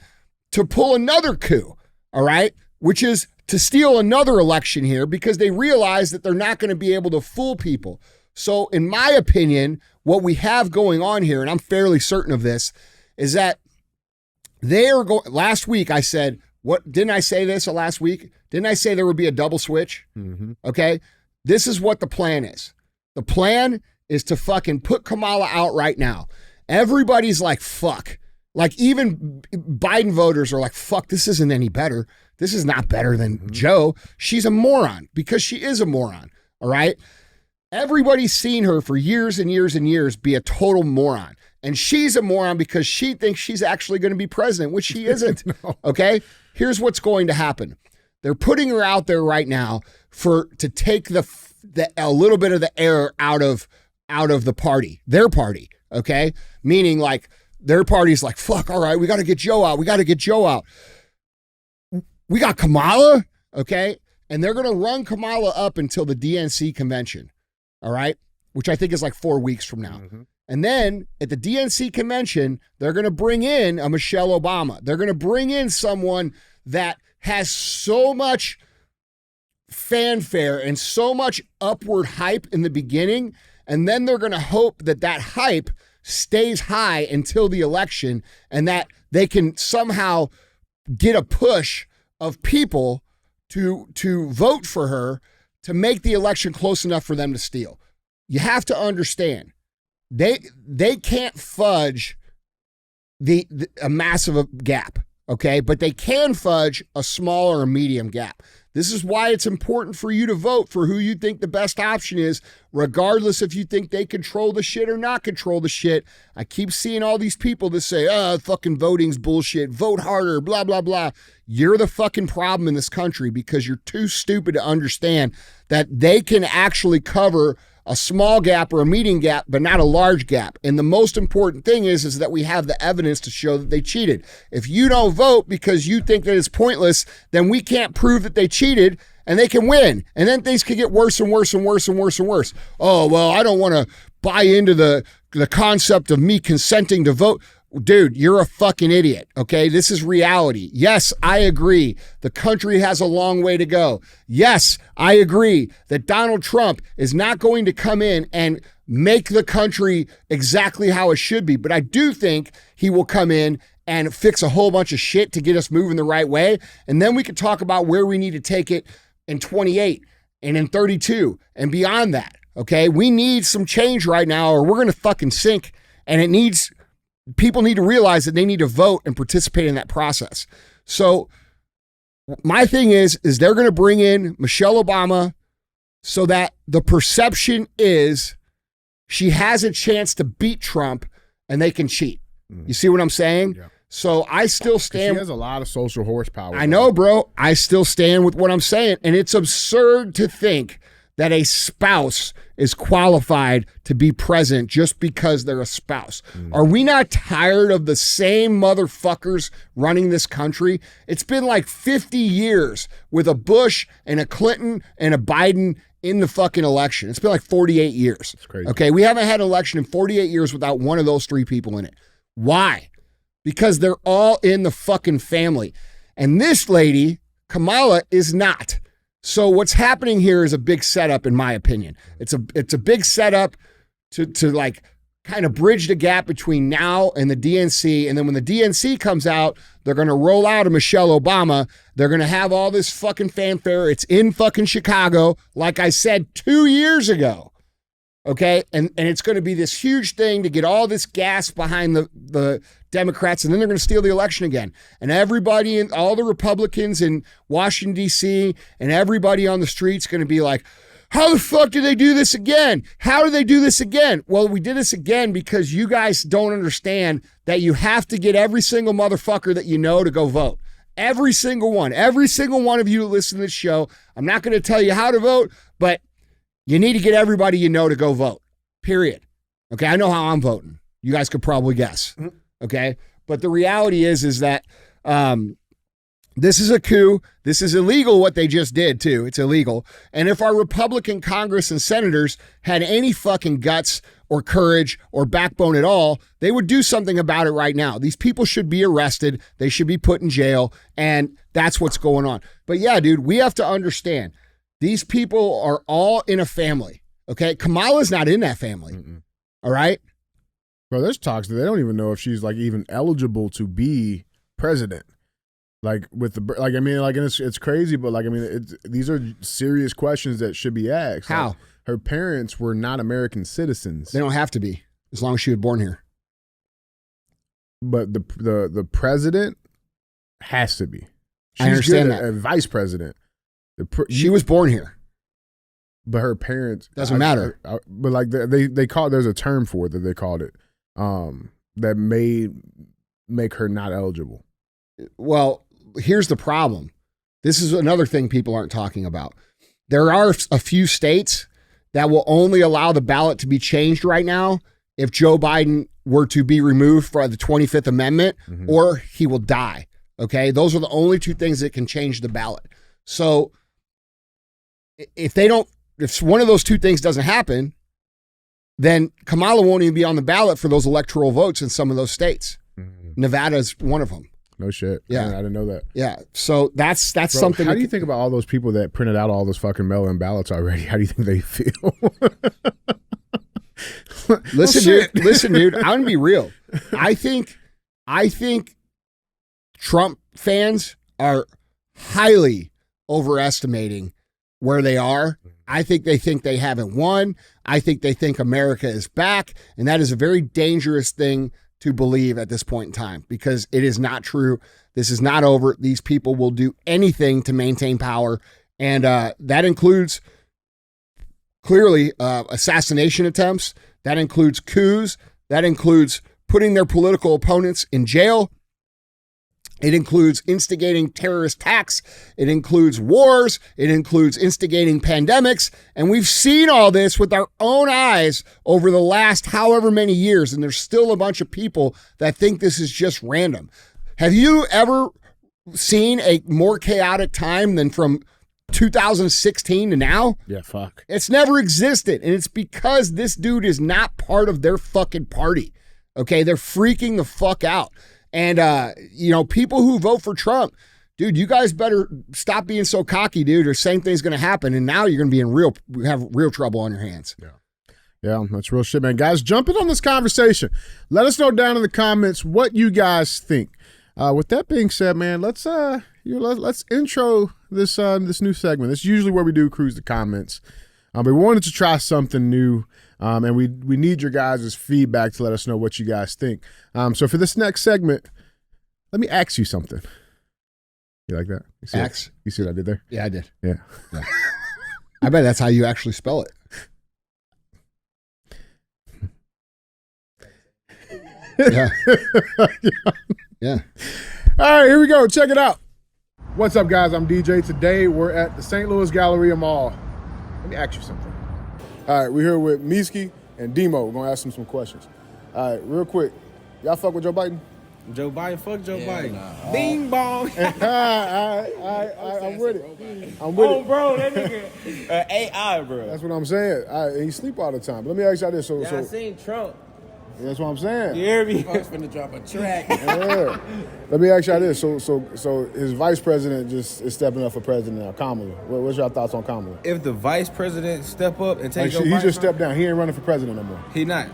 to pull another coup, all right? Which is to steal another election here because they realize that they're not going to be able to fool people. So in my opinion, what we have going on here, and I'm fairly certain of this, is that they are going, last week I said, what, didn't I say this last week? Didn't I say there would be a double switch? Mm-hmm. Okay. This is what the plan is. The plan is to fucking put Kamala out right now. Everybody's like, fuck. Like even Biden voters are like, fuck, this isn't any better. This is not better than Joe. She's a moron because she is a moron. All right. Everybody's seen her for years and years and years be a total moron. And she's a moron because she thinks she's actually going to be president, which she isn't. No. Okay? Here's what's going to happen. They're putting her out there right now to take a little bit of the air out of the party, their party. Okay? Meaning like their party's like, fuck, all right, we got to get Joe out. We got to get Joe out. We got Kamala. Okay? And they're going to run Kamala up until the DNC convention. All right, which I think is like 4 weeks from now. Mm-hmm. And then at the DNC convention, they're going to bring in a Michelle Obama. They're going to bring in someone that has so much fanfare and so much upward hype in the beginning. And then they're going to hope that that hype stays high until the election and that they can somehow get a push of people to vote for her to make the election close enough for them to steal. You have to understand, they can't fudge a massive gap, okay? But they can fudge a small or a medium gap. This is why it's important for you to vote for who you think the best option is, regardless if you think they control the shit or not control the shit. I keep seeing all these people that say, fucking voting's bullshit, vote harder, blah, blah, blah. You're the fucking problem in this country because you're too stupid to understand that they can actually cover a small gap or a medium gap, but not a large gap. And the most important thing is that we have the evidence to show that they cheated. If you don't vote because you think that it's pointless, then we can't prove that they cheated and they can win. And then things could get worse and worse and worse and worse and worse. Oh, well, I don't want to buy into the concept of me consenting to vote. Dude, you're a fucking idiot, okay? This is reality. Yes, I agree. The country has a long way to go. Yes, I agree that Donald Trump is not going to come in and make the country exactly how it should be. But I do think he will come in and fix a whole bunch of shit to get us moving the right way. And then we can talk about where we need to take it in 28 and in 32 and beyond that, okay? We need some change right now or we're going to fucking sink, and people need to realize that they need to vote and participate in that process. So my thing is they're going to bring in Michelle Obama so that the perception is she has a chance to beat Trump and they can cheat. You see what I'm saying? Yeah. So I still stand. She has a lot of social horsepower. I know, bro. I still stand with what I'm saying. And it's absurd to think that a spouse is qualified to be president just because they're a spouse. Are we not tired of the same motherfuckers running this country? It's been like 50 years with a Bush and a Clinton and a Biden in the fucking election. It's been like 48 years. It's crazy. Okay, we haven't had an election in 48 years without one of those three people in it. Why? Because they're all in the fucking family. And this lady, Kamala, is not. So what's happening here is a big setup, in my opinion. It's a big setup to like kind of bridge the gap between now and the DNC. And then when the DNC comes out, they're going to roll out a Michelle Obama. They're going to have all this fucking fanfare. It's in fucking Chicago, like I said 2 years ago. Okay, and it's going to be this huge thing to get all this gas behind the Democrats, and then they're going to steal the election again. And everybody, and all the Republicans in Washington, D.C., and everybody on the street's going to be like, how the fuck did they do this again? How did they do this again? Well, we did this again because you guys don't understand that you have to get every single motherfucker that you know to go vote. Every single one of you who listen to this show. I'm not going to tell you how to vote, but you need to get everybody you know to go vote, period. Okay, I know how I'm voting. You guys could probably guess, okay? But the reality is that this is a coup. This is illegal what they just did, too. It's illegal. And if our Republican Congress and senators had any fucking guts or courage or backbone at all, they would do something about it right now. These people should be arrested. They should be put in jail, and that's what's going on. But yeah, dude, we have to understand. These people are all in a family, okay? Kamala's not in that family, all right? Bro, there's talks that they don't even know if she's like even eligible to be president. Like with the like, I mean, like, and it's crazy, but like, I mean, these are serious questions that should be asked. How? Like, her parents were not American citizens. They don't have to be, as long as she was born here. But the president has to be. She's I understand good that. A vice president. She was born here. But her parents doesn't matter. But like they call, there's a term for it that they called it that may make her not eligible. Well, here's the problem. This is another thing people aren't talking about. There are a few states that will only allow the ballot to be changed right now if Joe Biden were to be removed from the 25th Amendment, or he will die. Okay, those are the only two things that can change the ballot. So if one of those two things doesn't happen, then Kamala won't even be on the ballot for those electoral votes in some of those states. Nevada is one of them. No shit. Yeah. Man, I didn't know that. Yeah. So that's Bro, something. How do you think about all those people that printed out all those fucking mail-in ballots already? How do you think they feel? Listen, dude, I'm going to be real. I think Trump fans are highly overestimating where they are. I think they haven't won. I think they think America is back. And that is a very dangerous thing to believe at this point in time, because it is not true. This is not over. These people will do anything to maintain power. And that includes clearly assassination attempts. That includes coups. That includes putting their political opponents in jail. It includes instigating terrorist attacks. It includes wars. It includes instigating pandemics. And we've seen all this with our own eyes over the last however many years. And there's still a bunch of people that think this is just random. Have you ever seen a more chaotic time than from 2016 to now? Yeah, fuck. It's never existed. And it's because this dude is not part of their fucking party. Okay, they're freaking the fuck out. And, people who vote for Trump, dude, you guys better stop being so cocky, dude, or same thing's going to happen. And now you're going to have real trouble on your hands. Yeah, that's real shit, man. Guys, jump in on this conversation. Let us know down in the comments what you guys think. With that being said, man, let's intro this new segment. This is usually where we do cruise the comments. We wanted to try something new. And we need your guys' feedback to let us know what you guys think. So for this next segment, let me ask you something. You like that? You see what I did there? Yeah, I did. Yeah. I bet that's how you actually spell it. Yeah. Yeah. All right, here we go. Check it out. What's up, guys? I'm DJ. Today we're at the St. Louis Galleria Mall. Let me ask you something. All right, we're here with Miski and Demo. We're gonna ask him some questions. All right, real quick. Y'all fuck with Joe Biden? Joe Biden, fuck Joe Biden. Bing bong. All right, I'm with it. I'm with it. Bro, that nigga AI, bro. That's what I'm saying. All right, he sleep all the time. But let me ask y'all this. I seen Trump. That's what I'm saying. You hear me? Fuck's finna drop a track. Yeah. Let me ask y'all this. So his vice president just is stepping up for president now, Kamala. What's your thoughts on Kamala? If the vice president step up and take Joe He Biden, just stepped down. He ain't running for president no more. He not.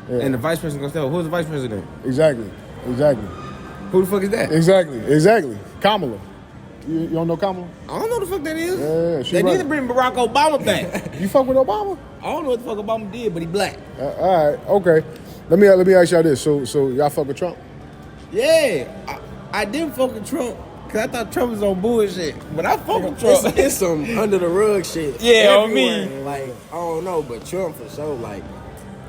Yeah. And the vice president gonna step up. Who's the vice president? Exactly. Who the fuck is that? Exactly. Kamala. You don't know Kamala? I don't know what the fuck that is. Yeah, they need to bring Barack Obama back. You fuck with Obama? I don't know what the fuck Obama did, but he black. All right, okay. Let me ask y'all this. So y'all fuck with Trump? Yeah, I didn't fuck with Trump because I thought Trump was on bullshit. But I fuck with Trump. It's some under the rug shit. Yeah, on everywhere. me. Like, I don't know, but Trump for sure. Like,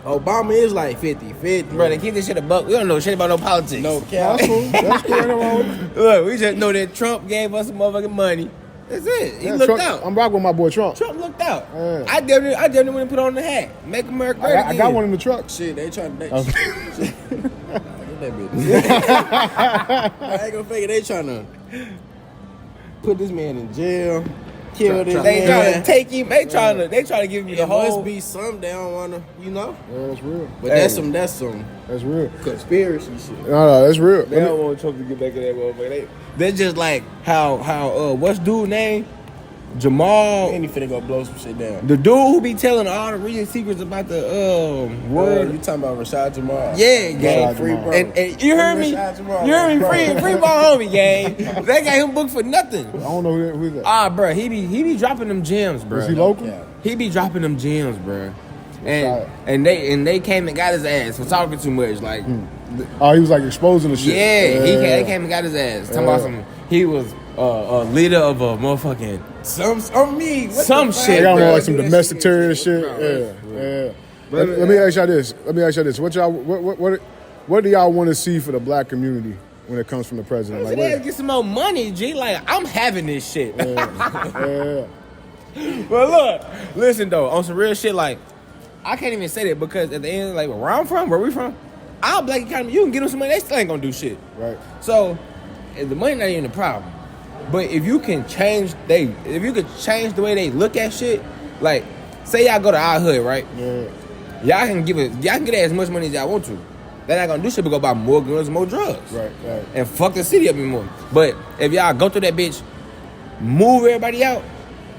Obama is like 50-50. Bro, they keep this shit a buck. We don't know shit about no politics. No cap. That's cool. Ain't no wrong with it. Look, we just know that Trump gave us some motherfucking money. That's it. He looked Trump, out. I'm rocking with my boy Trump. Trump looked out. Yeah. I definitely went and put on the hat. Make America great again. I got one in the truck. Shit, they trying to... Oh. Get that bitch. I ain't gonna fake it. They trying to put this man in jail. Kill this man. They trying to take him. They trying to give me the whole... It must be something they don't want to, you know? Yeah, that's real. But that's some That's real. conspiracy shit. No, that's real. They don't want Trump to get back in that motherfucker. They're just like how what's dude name? Jamal. And he finna go blow some shit down. The dude who be telling all the real secrets about the world. You talking about Rashad Jamal? Yeah, gang. Free bro. And you heard me? You heard me? Free ball homie, gang. They got him booked for nothing. I don't know who that. Bro, he be dropping them gems, bro. Is he local? He be dropping them gems, bro. And they came and got his ass for talking too much, like. Oh, he was like exposing the shit. Yeah, they came and got his ass. Talking about he was a leader of a motherfucking some shit. They got him bro. on like some domestic terrorist shit. Yeah. Let me ask y'all this. What do y'all want to see for the black community when it comes from the president? Like, they get some more money, G. Like, I'm having this shit. Yeah. But look, listen though, on some real shit, like, I can't even say that because at the end, like, where I'm from, where we from, our black economy, you can get them some money, they still ain't gonna do shit. Right. So, the money not even the problem. But if you can change the way they look at shit, like, say y'all go to our hood, right? Yeah. Y'all can get as much money as y'all want to. They're not gonna do shit but go buy more guns and more drugs. Right. And fuck the city up even more. But if y'all go through that bitch, move everybody out,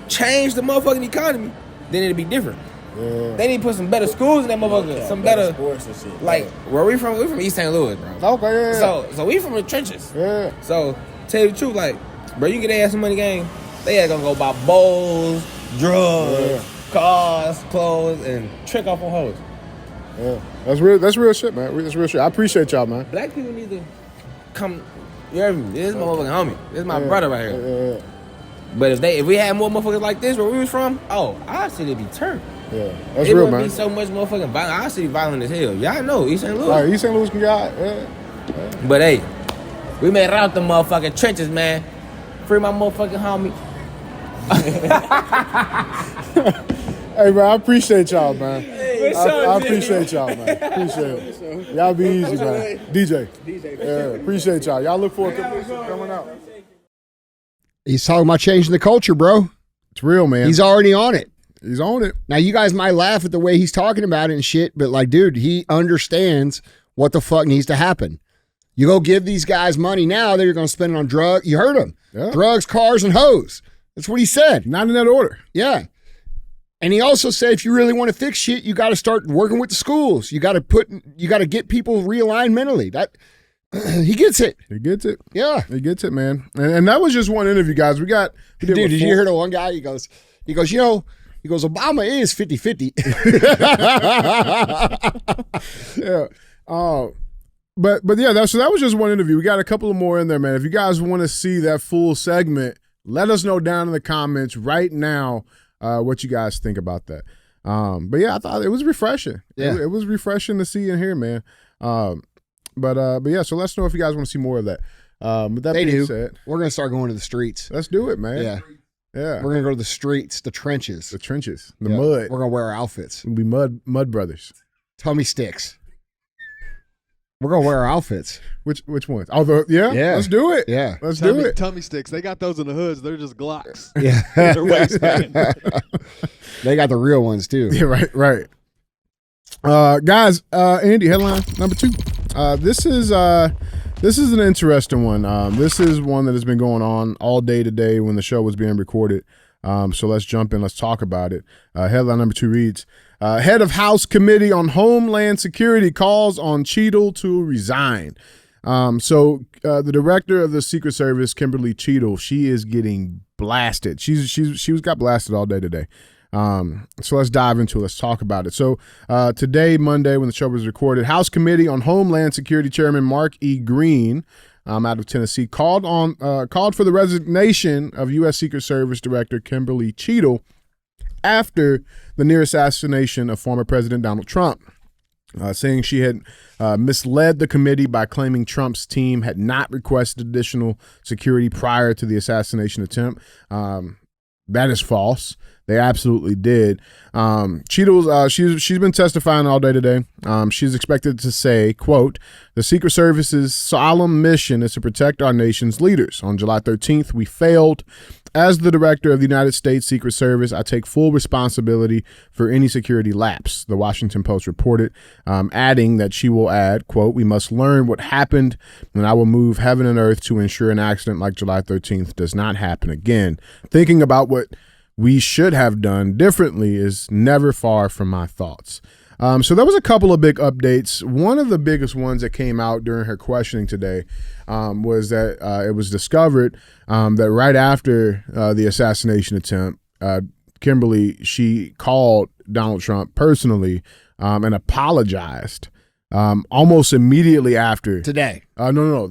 change the motherfucking economy, then it'll be different. Yeah. They need to put some better schools in that motherfucker. Okay, some better sports and shit. Like, where we from? We from East St. Louis, bro. Okay, yeah. So we from the trenches. Yeah. So, tell you the truth, like, bro, you get their ass some money, gang, they ain't gonna go buy bowls, drugs, cars, clothes, and trick off on hoes. Yeah. That's real shit, man. That's real shit. I appreciate y'all, man. Black people need to come. You hear me? This is my motherfucking homie. This is my brother right here. Yeah. But if we had more motherfuckers like this where we was from, our city be turned. Yeah, that's it real, wouldn't man. be so much motherfucking violence. Our city violent as hell. Y'all know East St. Louis. All right, East St. Louis can get out. Yeah. But hey, we made it out the motherfucking trenches, man. Free my motherfucking homie. Hey, man, I appreciate y'all, man. Hey, I appreciate y'all, man. Appreciate it. Y'all be easy, man. DJ. Yeah, appreciate y'all. Y'all look forward to coming out. He's talking about changing the culture, bro. It's real, man. He's already on it. He's on it. Now, you guys might laugh at the way he's talking about it and shit, but like, dude, he understands what the fuck needs to happen. You go give these guys money now, they're going to spend it on drugs. You heard him. Yeah. Drugs, cars, and hoes. That's what he said. Not in that order. Yeah. And he also said, if you really want to fix shit, you got to start working with the schools. You got to get people realigned mentally. He gets it. He gets it. Yeah. He gets it, man. And that was just one interview, guys. Dude, did you hear the one guy? He goes, Obama is 50-50. Yeah. But yeah, so that was just one interview. We got a couple of more in there, man. If you guys want to see that full segment, let us know down in the comments right now what you guys think about that. But yeah, I thought it was refreshing. Yeah. It was refreshing to see and hear, man. But yeah, so let's know if you guys want to see more of that. With that being said, we're gonna start going to the streets. Let's do it, man. Yeah. Yeah. We're gonna go to the streets, the trenches. The trenches. The Yeah. mud. We're gonna wear our outfits. We'll be mud brothers. Tummy sticks. We're gonna wear our outfits. Which ones? Oh, yeah? Let's do it. Yeah. Let's do it. Tummy sticks. They got those in the hoods. They're just Glocks. Yeah. Their waistband. They got the real ones too. Yeah, right. Guys, Andy, headline number 2. This is an interesting one. This is one that has been going on all day today when the show was being recorded. So let's jump in. Let's talk about it. Headline number 2 reads, Head of House Committee on Homeland Security calls on Cheatle to resign. So the director of the Secret Service, Kimberly Cheatle, she is getting blasted. She got blasted all day today. So let's dive into it. Let's talk about it. So today, Monday, when the show was recorded, House Committee on Homeland Security Chairman Mark E. Green out of Tennessee called for the resignation of U.S. Secret Service Director Kimberly Cheatle after the near assassination of former President Donald Trump, saying she had misled the committee by claiming Trump's team had not requested additional security prior to the assassination attempt. That is false. They absolutely did. Cheatle's she's been testifying all day today. She's expected to say, quote, "The Secret Service's solemn mission is to protect our nation's leaders. On July 13th, we failed. As the director of the United States Secret Service, I take full responsibility for any security lapse," the Washington Post reported, adding that she will add, quote, "We must learn what happened, and I will move heaven and earth to ensure an accident like July 13th does not happen again. Thinking about what we should have done differently is never far from my thoughts." So there was a couple of big updates. One of the biggest ones that came out during her questioning today was that it was discovered that right after the assassination attempt, Kimberly, she called Donald Trump personally and apologized almost immediately after. Today. No.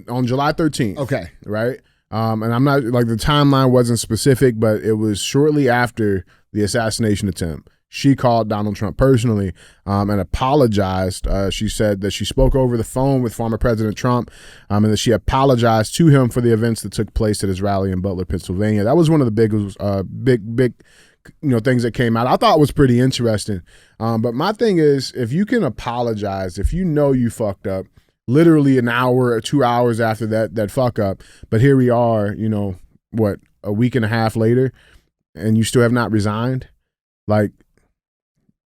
On July 13th. Okay. Right? And I'm not, like, the timeline wasn't specific, but it was shortly after the assassination attempt. She called Donald Trump personally and apologized. She said that she spoke over the phone with former President Trump and that she apologized to him for the events that took place at his rally in Butler, Pennsylvania. That was one of the big things that came out. I thought it was pretty interesting. But my thing is, if you can apologize, if you know you fucked up, literally an hour or 2 hours after that fuck up, but here we are, a week and a half later, and you still have not resigned, like,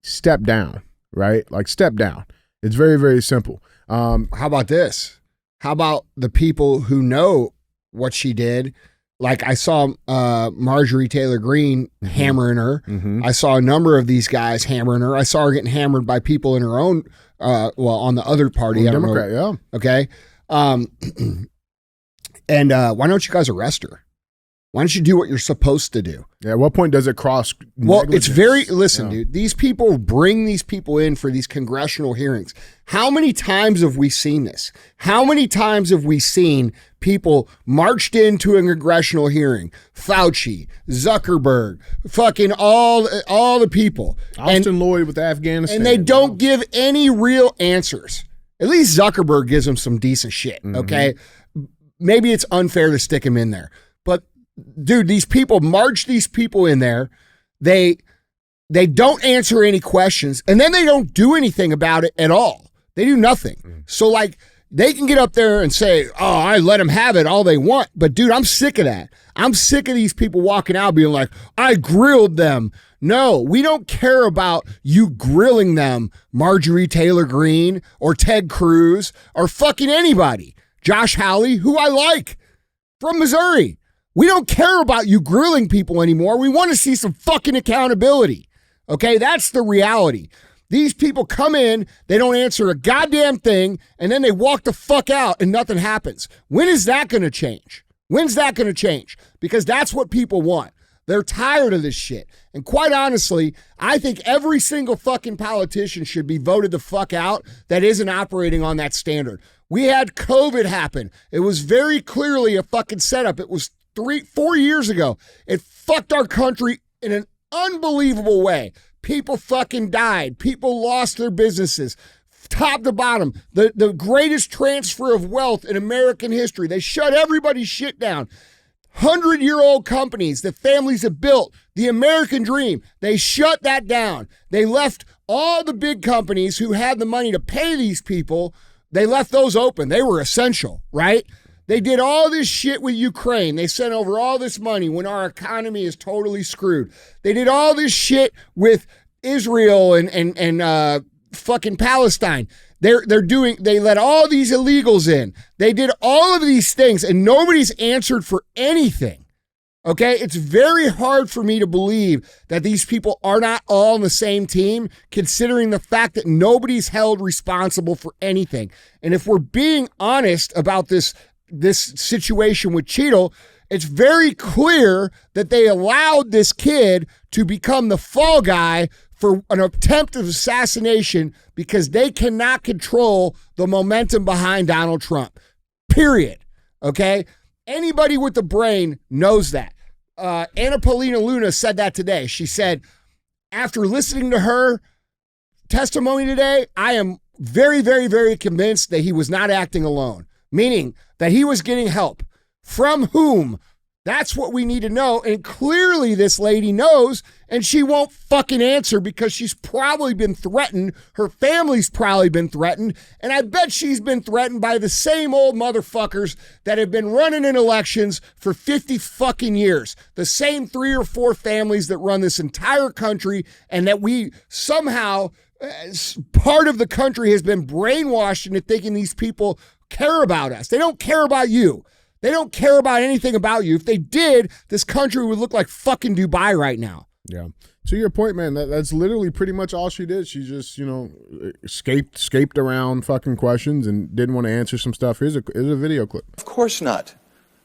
step down, right? Like, step down. It's very, very simple. How about this? How about the people who know what she did? Like, I saw Marjorie Taylor Greene hammering her. Mm-hmm. I saw a number of these guys hammering her. I saw her getting hammered by people in her own, on the other party. Democrat, yeah. Okay. And why don't you guys arrest her? Why don't you do what you're supposed to do? Yeah, at what point does it cross negligence? It's dude, these people bring these people in for these congressional hearings. How many times have we seen this? How many times have we seen people marched into a congressional hearing? Fauci, Zuckerberg, fucking all the people. Austin Lloyd with Afghanistan. And they don't give any real answers. At least Zuckerberg gives them some decent shit, okay? Maybe it's unfair to stick him in there. But dude, these people march these people in there. They don't answer any questions, and then they don't do anything about it at all. They do nothing. So, like, they can get up there and say, "Oh, I let them have it all they want." But dude, I'm sick of that. I'm sick of these people walking out being like, "I grilled them." No, we don't care about you grilling them, Marjorie Taylor Greene or Ted Cruz or fucking anybody. Josh Hawley, who I like, from Missouri. We don't care about you grilling people anymore. We want to see some fucking accountability. Okay, that's the reality. These people come in, they don't answer a goddamn thing, and then they walk the fuck out and nothing happens. When is that going to change? When's that going to change? Because that's what people want. They're tired of this shit. And quite honestly, I think every single fucking politician should be voted the fuck out that isn't operating on that standard. We had COVID happen. It was very clearly a fucking setup. It was 4 years ago. It fucked our country in an unbelievable way. People fucking died. People lost their businesses. Top to bottom. The greatest transfer of wealth in American history. They shut everybody's shit down. 100-year-old companies that families have built, the American dream, they shut that down. They left all the big companies who had the money to pay these people, they left those open. They were essential, right? They did all this shit with Ukraine. They sent over all this money when our economy is totally screwed. They did all this shit with Israel and fucking Palestine. They let all these illegals in. They did all of these things and nobody's answered for anything. Okay? It's very hard for me to believe that these people are not all on the same team, considering the fact that nobody's held responsible for anything. And if we're being honest about this situation with Cheatle, it's very clear that they allowed this kid to become the fall guy for an attempted assassination because they cannot control the momentum behind Donald Trump. Period. Okay? Anybody with the brain knows that. Anna Paulina Luna said that today. She said, after listening to her testimony today, I am very, very, very convinced that he was not acting alone, meaning that he was getting help. From whom? That's what we need to know. And clearly this lady knows, and she won't fucking answer because she's probably been threatened. Her family's probably been threatened. And I bet she's been threatened by the same old motherfuckers that have been running in elections for 50 fucking years. The same 3 or 4 families that run this entire country, and that we somehow, part of the country has been brainwashed into thinking these people care about us. They don't care about you. They don't care about anything about you. If they did, this country would look like fucking Dubai right now. Yeah. To your point, man, that's literally pretty much all she did. She just, escaped around fucking questions and didn't want to answer some stuff. Here's a video clip. Of course not.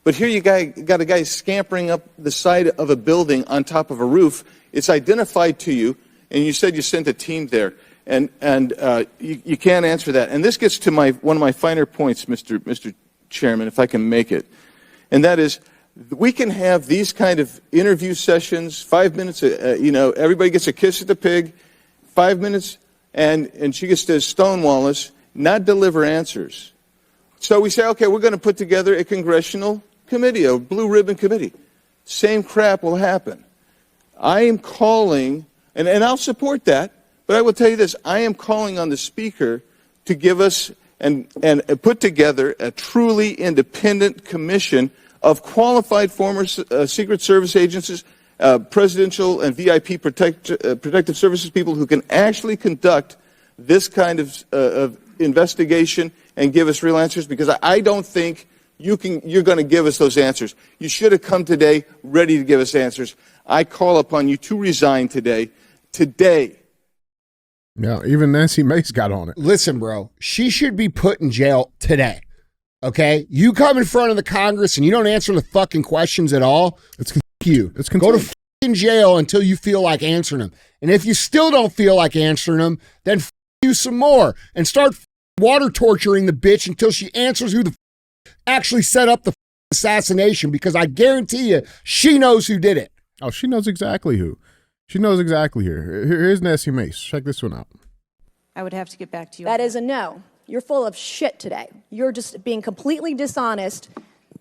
But here you got a guy scampering up the side of a building on top of a roof. It's identified to you, and you said you sent a team there. And you can't answer that. And this gets to one of my finer points, Mr. Chairman, if I can make it. And that is, we can have these kind of interview sessions, 5 minutes, everybody gets a kiss at the pig, 5 minutes, and she gets to stonewall us, not deliver answers. So we say, okay, we're going to put together a congressional committee, a blue ribbon committee. Same crap will happen. I am calling, and I'll support that, but I will tell you this, I am calling on the Speaker to give us and put together a truly independent commission of qualified former Secret Service agencies, presidential and VIP protective services people who can actually conduct this kind of investigation and give us real answers, because I don't think you're going to give us those answers. You should have come today ready to give us answers. I call upon you to resign today. Yeah, even Nancy Mace got on it. Listen, bro, she should be put in jail today. Okay? You come in front of the Congress and you don't answer the fucking questions at all. It's you. It's go to fucking jail until you feel like answering them. And if you still don't feel like answering them, then you some more and start water torturing the bitch until she answers who the actually set up the assassination, because I guarantee you she knows who did it. Oh, she knows exactly who. She knows exactly Here's Nancy Mace. Check this one out. I would have to get back to you. That is a no. You're full of shit today. You're just being completely dishonest.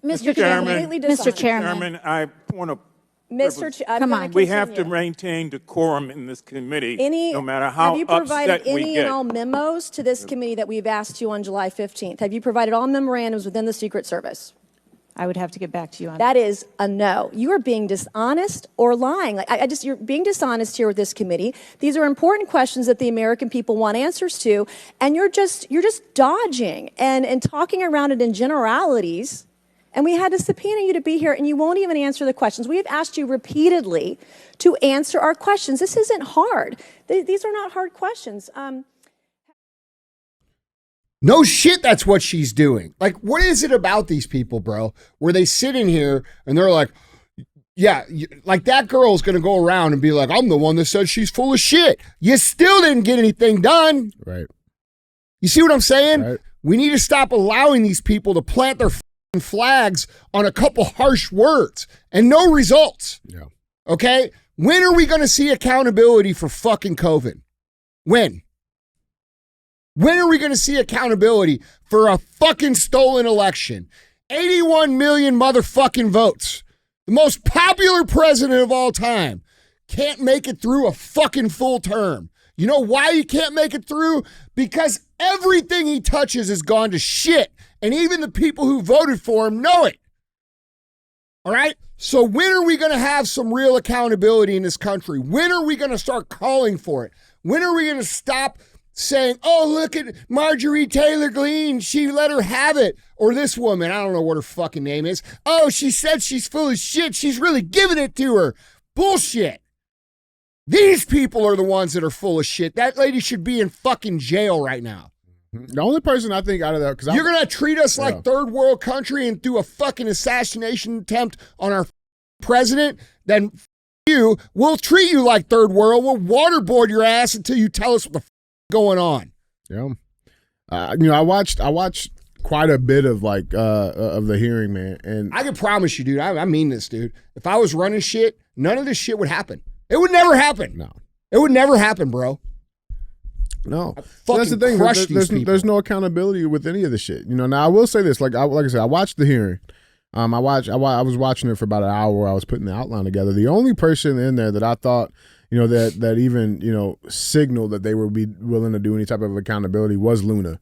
Mr. Chairman, Mr. Chairman, I want to. Come on. We have to maintain decorum in this committee, no matter how have you provided upset we any get. and all memos to this committee that we've asked you on July 15th? Have you provided all memorandums within the Secret Service? I would have to get back to you on that. Is a no. You are being dishonest or lying. You're being dishonest here with this committee. These are important questions that the American people want answers to, and you're just dodging and talking around it in generalities. And we had to subpoena you to be here, and you won't even answer the questions. We have asked you repeatedly to answer our questions. This isn't hard. These are not hard questions. No shit, that's what she's doing. Like, what is it about these people, bro, where they sit in here and they're like, yeah, like that girl's going to go around and be like, I'm the one that said she's full of shit. You still didn't get anything done. Right. You see what I'm saying? Right. We need to stop allowing these people to plant their flags on a couple harsh words and no results. Yeah. Okay? When are we going to see accountability for fucking COVID? When? When are we going to see accountability for a fucking stolen election? 81 million motherfucking votes. the most popular president of all time, can't make it through a fucking full term. You know why he can't make it through? Because everything he touches has gone to shit. And even the people who voted for him know it. All right? So when are we going to have some real accountability in this country? When are we going to start calling for it? When are we going to stop saying, oh, look at Marjorie Taylor Greene, she let her have it? Or this woman, I don't know what her fucking name is. Oh, she said she's full of shit. She's really giving it to her. Bullshit. These people are the ones that are full of shit. That lady should be in fucking jail right now. The only person I think out of that, because you're going to treat us like third world country and do a fucking assassination attempt on our president, then you, we'll treat you like third world. We'll waterboard your ass until you tell us what the going on. Yeah. I watched quite a bit of of the hearing, man. And I can promise you, dude, I mean this, dude. If I was running shit, none of this shit would happen. It would never happen. No. It would never happen, bro. No. That's the thing. There's no accountability with any of the shit. Now I will say this, like I said, I watched the hearing. I was watching it for about an hour where I was putting the outline together. The only person in there that I thought, that even, signaled that they would be willing to do any type of accountability was Luna.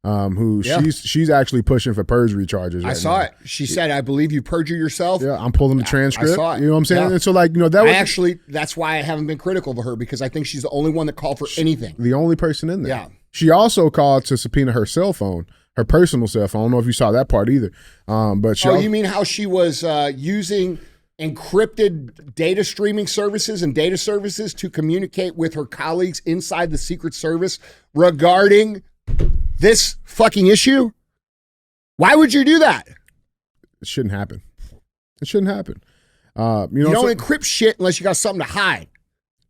She's actually pushing for perjury charges. I saw it. She said, "I believe you perjure yourself." Yeah, I'm pulling the transcript. I saw it. You know what I'm saying? Yeah. And so, that was that's why I haven't been critical of her, because I think she's the only one that called for anything. The only person in there. Yeah. She also called to subpoena her cell phone, her personal cell phone. I don't know if you saw that part either. But she you mean how she was using encrypted data streaming services and data services to communicate with her colleagues inside the Secret Service regarding this fucking issue? Why would you do that? It shouldn't happen. It shouldn't happen. You don't encrypt shit unless you got something to hide.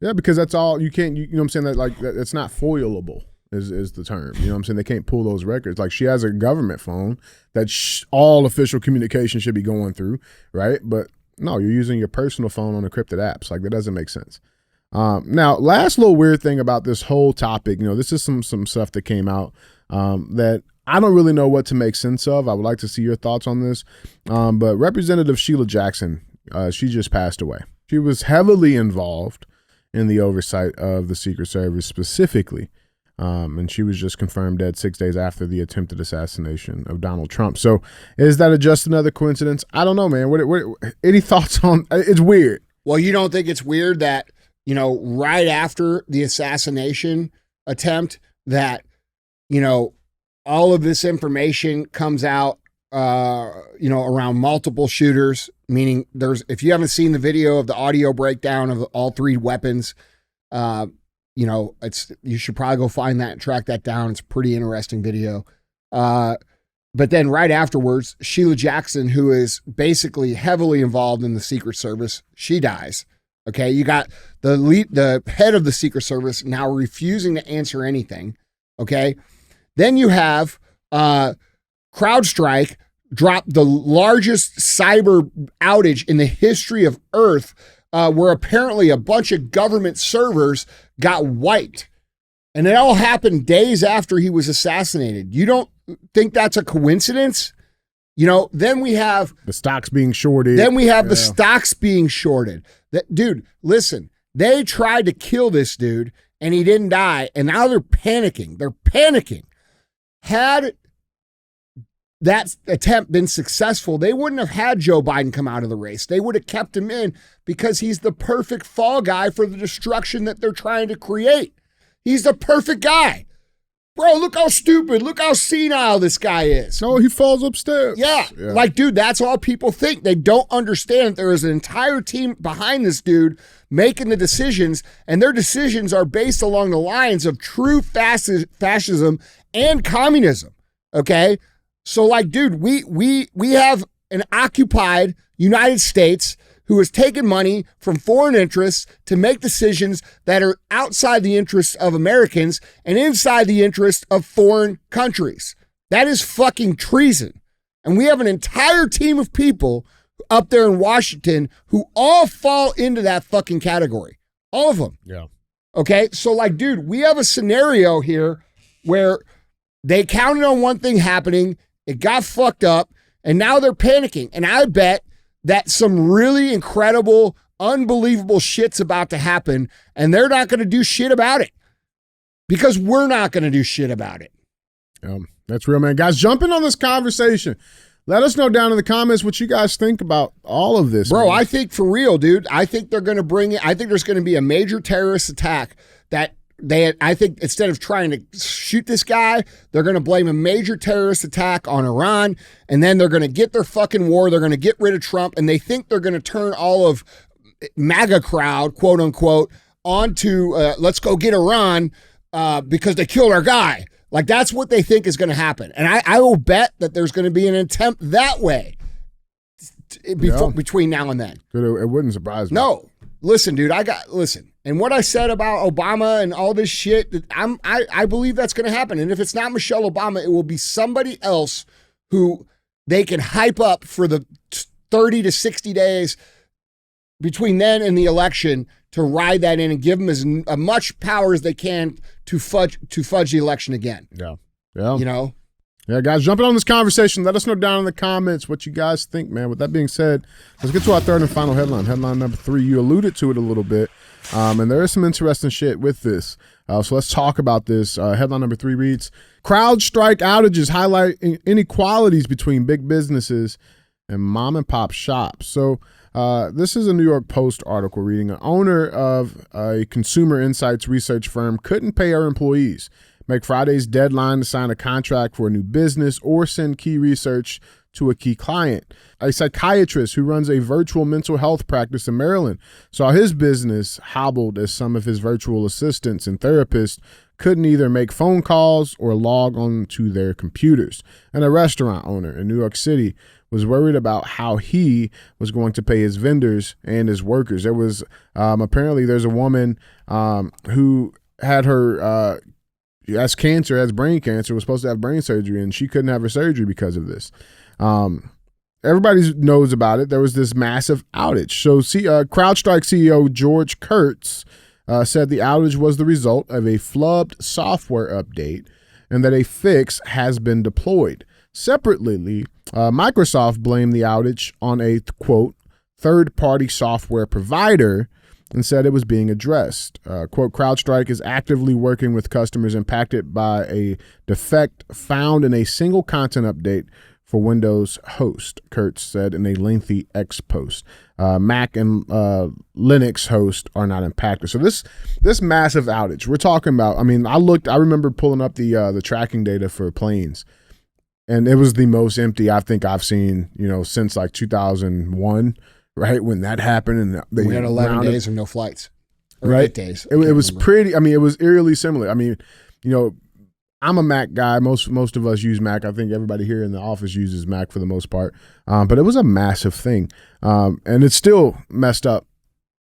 Yeah, because that's all you can't. You know what I'm saying? That it's not foilable is the term. You know what I'm saying? They can't pull those records. Like, she has a government phone that all official communication should be going through, right? But no, you're using your personal phone on encrypted apps. Like, that doesn't make sense. Now, last little weird thing about this whole topic, this is some stuff that came out that I don't really know what to make sense of. I would like to see your thoughts on this. But Representative Sheila Jackson, she just passed away. She was heavily involved in the oversight of the Secret Service specifically. And she was just confirmed dead 6 days after the attempted assassination of Donald Trump. So is that just another coincidence? I don't know, man. What any thoughts on it's weird. Well, you don't think it's weird that, right after the assassination attempt that, all of this information comes out, around multiple shooters, meaning if you haven't seen the video of the audio breakdown of all three weapons, you should probably go find that and track that down. It's a pretty interesting video. But then right afterwards, Sheila Jackson, who is basically heavily involved in the Secret Service, she dies. Okay. You got the head of the Secret Service now refusing to answer anything. Okay. Then you have CrowdStrike drop the largest cyber outage in the history of Earth, where apparently a bunch of government servers got wiped. And it all happened days after he was assassinated. You don't think that's a coincidence? Then we have the stocks being shorted. Then we have the stocks being shorted. Dude, listen, they tried to kill this dude and he didn't die. And now they're panicking. They're panicking. Had that attempt been successful, they wouldn't have had Joe Biden come out of the race. They would have kept him in because he's the perfect fall guy for the destruction that they're trying to create. He's the perfect guy. Bro, look how stupid, look how senile this guy is. No, he falls upstairs. Yeah. Like, dude, that's all people think. They don't understand that there is an entire team behind this dude making the decisions, and their decisions are based along the lines of true fascism and communism. Okay? So, like, dude, we have an occupied United States who has taken money from foreign interests to make decisions that are outside the interests of Americans and inside the interest of foreign countries. That is fucking treason. And we have an entire team of people up there in Washington who all fall into that fucking category. All of them. Yeah. Okay? So, like, dude, we have a scenario here where they counted on one thing happening, it got fucked up, and now they're panicking. And I bet that some really incredible, unbelievable shit's about to happen, and they're not going to do shit about it because we're not going to do shit about it. That's real, man. Guys, jump in on this conversation. Let us know down in the comments what you guys think about all of this. Bro, man. I think for real, dude, I think they're going to bring it. I think there's going to be a major terrorist attack that I think instead of trying to shoot this guy, they're going to blame a major terrorist attack on Iran, and then they're going to get their fucking war. They're going to get rid of Trump, and they think they're going to turn all of MAGA crowd, quote unquote, onto let's go get Iran because they killed our guy. Like, that's what they think is going to happen. And I will bet that there's going to be an attempt that way between now and then. It wouldn't surprise me. No. Listen, dude, listen. And what I said about Obama and all this shit, I believe that's going to happen. And if it's not Michelle Obama, it will be somebody else who they can hype up for the 30 to 60 days between then and the election to ride that in and give them as much power as they can to fudge the election again. Yeah. You know? Yeah, guys, jumping on this conversation. Let us know down in the comments what you guys think, man. With that being said, let's get to our third and final headline. Headline number 3. You alluded to it a little bit, and there is some interesting shit with this. So let's talk about this. Headline number 3 reads, CrowdStrike outages highlight inequalities between big businesses and mom and pop shops. So this is a New York Post article reading, an owner of a consumer insights research firm couldn't pay her employees, make Friday's deadline to sign a contract for a new business, or send key research to a key client. A psychiatrist who runs a virtual mental health practice in Maryland saw his business hobbled as some of his virtual assistants and therapists couldn't either make phone calls or log on to their computers. And a restaurant owner in New York City was worried about how he was going to pay his vendors and his workers. There was apparently there's a woman who had her has brain cancer, was supposed to have brain surgery, and she couldn't have her surgery because of this. Everybody knows about it. There was this massive outage. So CrowdStrike CEO George Kurtz said the outage was the result of a flubbed software update and that a fix has been deployed. Separately, Microsoft blamed the outage on a, quote, third-party software provider and said it was being addressed. Quote, CrowdStrike is actively working with customers impacted by a defect found in a single content update for Windows host, Kurtz said in a lengthy X post. Mac and Linux host are not impacted. So this massive outage we're talking about, I mean, I remember pulling up the tracking data for planes, and it was the most empty I think I've seen, since like 2001, right? When that happened. And we had 11 days of no flights. Right. 8 days. It was pretty, it was eerily similar. I mean, I'm a Mac guy. Most of us use Mac. I think everybody here in the office uses Mac for the most part. But it was a massive thing. And it's still messed up.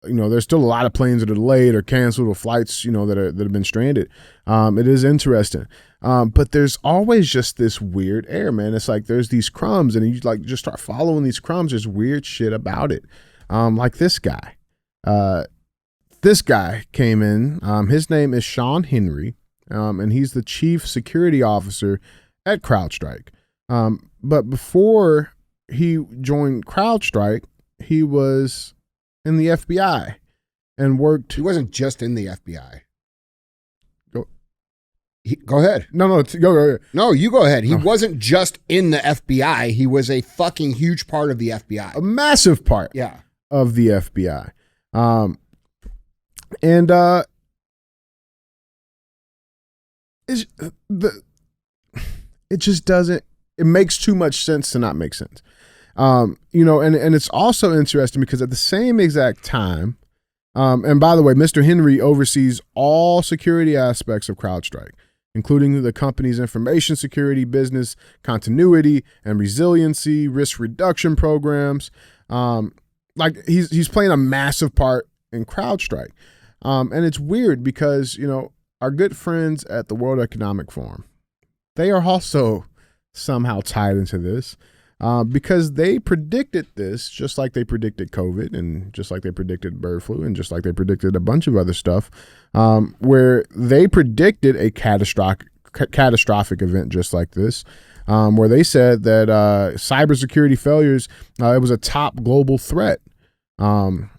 There's still a lot of planes that are delayed or canceled, or flights, that have been stranded. It is interesting. But there's always just this weird air, man. It's like there's these crumbs, and you just start following these crumbs. There's weird shit about it. Like this guy. This guy came in. His name is Sean Henry. And he's the chief security officer at CrowdStrike. But before he joined CrowdStrike, he was in the FBI and worked. He wasn't just in the FBI. Go ahead. No, go ahead. No, you go ahead. He wasn't just in the FBI. He was a fucking huge part of the FBI. A massive part of the FBI. It just doesn't, it makes too much sense to not make sense. And it's also interesting because at the same exact time, and by the way, Mr. Henry oversees all security aspects of CrowdStrike, including the company's information security, business continuity and resiliency, risk reduction programs. He's playing a massive part in CrowdStrike. And it's weird because, our good friends at the World Economic Forum, they are also somehow tied into this because they predicted this, just like they predicted COVID and just like they predicted bird flu and just like they predicted a bunch of other stuff, where they predicted a catastrophic catastrophic event just like this, where they said that cybersecurity failures, it was a top global threat. And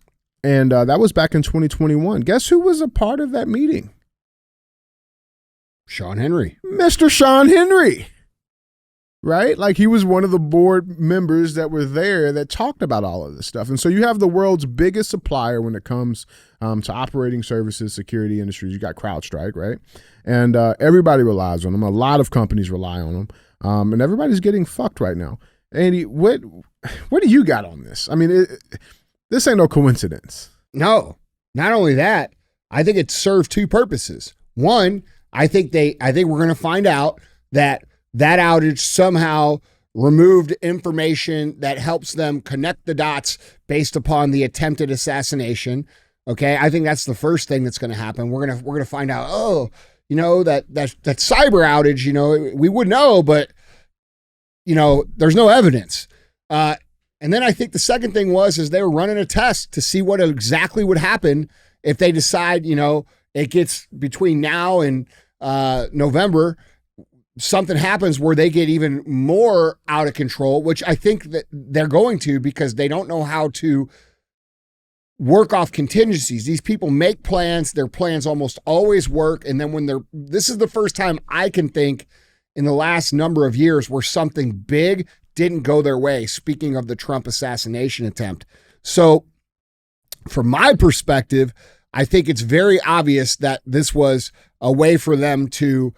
that was back in 2021. Guess who was a part of that meeting? Sean Henry. Mr. Sean Henry. Right? Like, he was one of the board members that were there that talked about all of this stuff. And so you have the world's biggest supplier when it comes to operating services, security industries. You got CrowdStrike, right? And everybody relies on them. A lot of companies rely on them. And everybody's getting fucked right now. Andy, what do you got on this? I mean, this ain't no coincidence. No. Not only that, I think it served two purposes. One, I think we're going to find out that outage somehow removed information that helps them connect the dots based upon the attempted assassination. Okay, I think that's the first thing that's going to happen. We're gonna find out. Oh, that cyber outage. We would know, but there's no evidence. And then I think the second thing is they were running a test to see what exactly would happen if they decide it gets between now and November. Something happens where they get even more out of control, which I think that they're going to, because they don't know how to work off contingencies. These people make plans. Their plans almost always work. And then this is the first time I can think in the last number of years where something big didn't go their way. Speaking of the Trump assassination attempt. So from my perspective, I think it's very obvious that this was a way for them to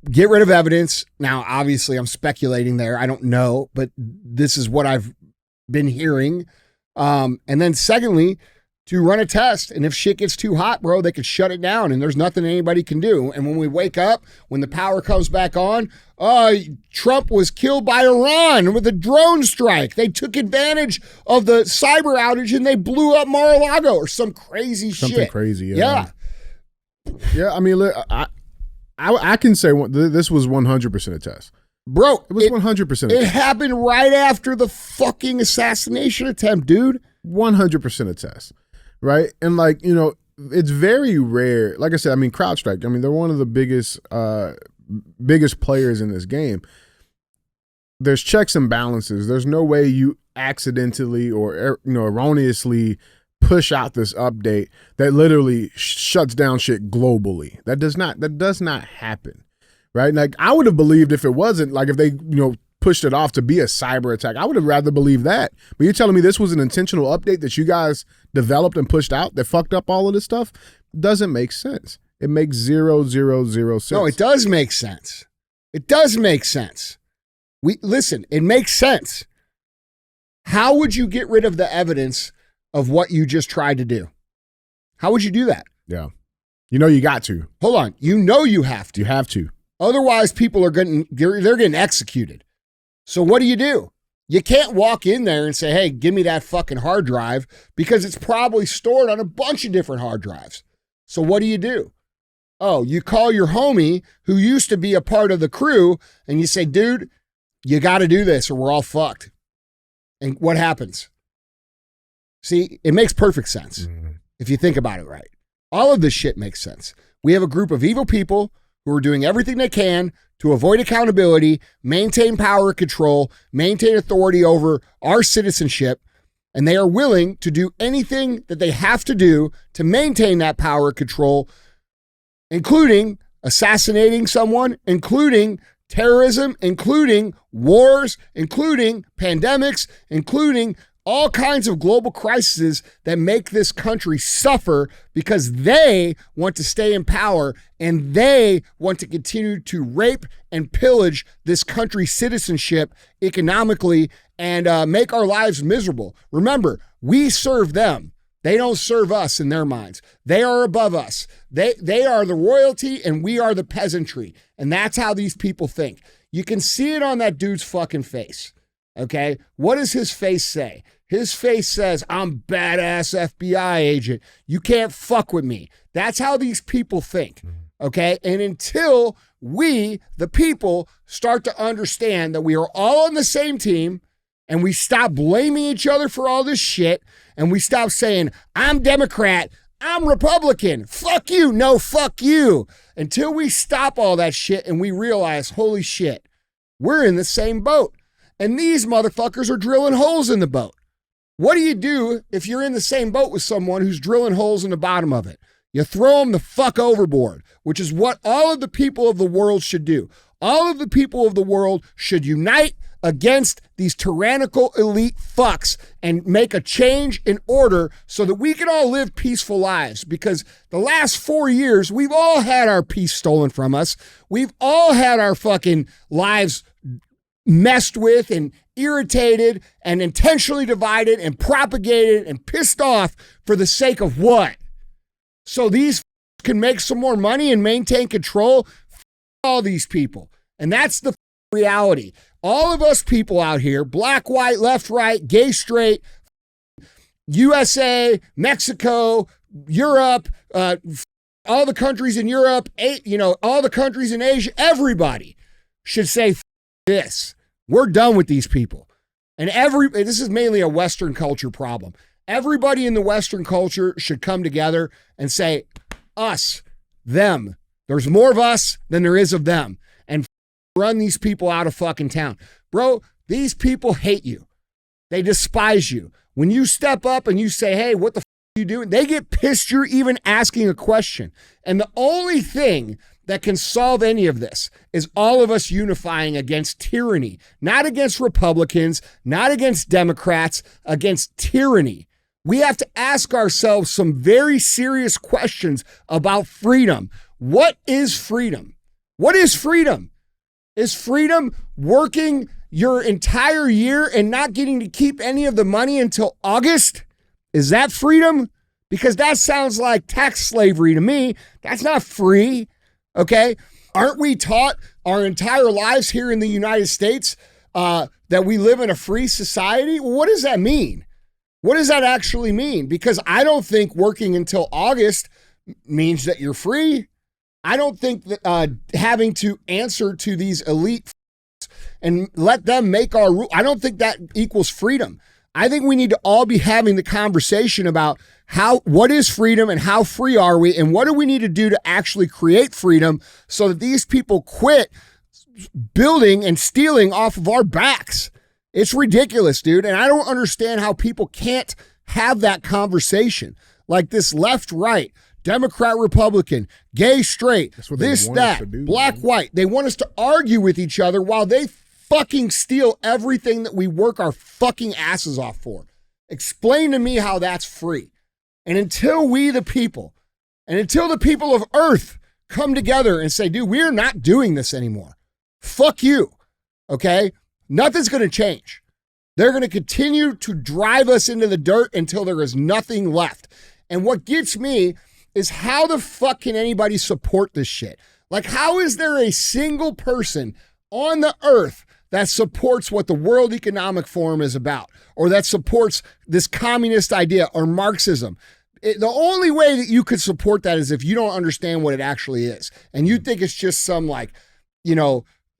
get rid of evidence. Now, obviously, I'm speculating there. I don't know, but this is what I've been hearing. And then secondly, to run a test. And if shit gets too hot, bro, they could shut it down and there's nothing anybody can do. And when we wake up, when the power comes back on, Trump was killed by Iran with a drone strike. They took advantage of the cyber outage and they blew up Mar-a-Lago or some crazy shit. Something crazy. Yeah. Yeah. I mean, look, I can say this was 100% a test. Bro, it was 100% a test. It happened right after the fucking assassination attempt, dude. 100% a test, right? And it's very rare. Like I said, I mean, CrowdStrike, I mean, they're one of the biggest players in this game. There's checks and balances. There's no way you accidentally or erroneously push out this update that literally shuts down shit globally. That does not happen, right? Like, I would have believed if it wasn't, like, if they pushed it off to be a cyber attack, I would have rather believed that. But you're telling me this was an intentional update that you guys developed and pushed out that fucked up all of this stuff? Doesn't make sense. It makes zero sense. No, it does make sense. It does make sense. Listen, it makes sense. How would you get rid of the evidence of what you just tried to do? How would you do that? Yeah. You got to. Hold on. You have to. You have to. Otherwise, people are they're getting executed. So what do? You can't walk in there and say, hey, give me that fucking hard drive, because it's probably stored on a bunch of different hard drives. So what do? Oh, you call your homie who used to be a part of the crew and you say, dude, you got to do this or we're all fucked. And what happens? See, it makes perfect sense if you think about it right. All of this shit makes sense. We have a group of evil people who are doing everything they can to avoid accountability, maintain power control, maintain authority over our citizenship, and they are willing to do anything that they have to do to maintain that power control, including assassinating someone, including terrorism, including wars, including pandemics, including all kinds of global crises that make this country suffer because they want to stay in power and they want to continue to rape and pillage this country's citizenship economically and make our lives miserable. Remember, we serve them. They don't serve us in their minds. They are above us. They are the royalty and we are the peasantry. And that's how these people think. You can see it on that dude's fucking face. Okay? What does his face say? His face says, I'm badass FBI agent. You can't fuck with me. That's how these people think. Okay? And until we, the people, start to understand that we are all on the same team and we stop blaming each other for all this shit and we stop saying, I'm Democrat, I'm Republican. Fuck you. No, fuck you. Until we stop all that shit and we realize, holy shit, we're in the same boat. And these motherfuckers are drilling holes in the boat. What do you do if you're in the same boat with someone who's drilling holes in the bottom of it? You throw them the fuck overboard, which is what all of the people of the world should do. All of the people of the world should unite against these tyrannical elite fucks and make a change in order so that we can all live peaceful lives. Because the last 4 years, we've all had our peace stolen from us. We've all had our fucking lives messed with and irritated and intentionally divided and propagated and pissed off for the sake of what? So these can make some more money and maintain control? All these people. And that's the reality. All of us people out here, black, white, left, right, gay, straight, USA, Mexico, Europe, all the countries in Europe, all the countries in Asia, everybody should say this. We're done with these people. And this is mainly a Western culture problem. Everybody in the Western culture should come together and say, us, them. There's more of us than there is of them. And run these people out of fucking town. Bro, these people hate you. They despise you. When you step up and you say, hey, what the are you doing? They get pissed you're even asking a question. And the only thing that can solve any of this is all of us unifying against tyranny, not against Republicans, not against Democrats, against tyranny. We have to ask ourselves some very serious questions about freedom. What is freedom? What is freedom? Is freedom working your entire year and not getting to keep any of the money until August? Is that freedom? Because that sounds like tax slavery to me. That's not free. Okay, aren't we taught our entire lives here in the United States that we live in a free society? Well, what does that mean? What does that actually mean? Because I don't think working until August means that you're free. I don't think that having to answer to these elite and let them make our rule, I don't think that equals freedom. I think we need to all be having the conversation about what is freedom and how free are we and what do we need to do to actually create freedom so that these people quit building and stealing off of our backs. It's ridiculous, dude. And I don't understand how people can't have that conversation. Like this left, right, Democrat, Republican, gay, straight, this, that, black, white. They want us to argue with each other while they fucking steal everything that we work our fucking asses off for. Explain to me how that's free. And until we, the people, and until the people of Earth come together and say, dude, we're not doing this anymore. Fuck you. Okay? Nothing's going to change. They're going to continue to drive us into the dirt until there is nothing left. And what gets me is how the fuck can anybody support this shit? Like, how is there a single person on the earth that supports what the World Economic Forum is about, or that supports this communist idea or Marxism? The only way that you could support that is if you don't understand what it actually is. And you think it's just some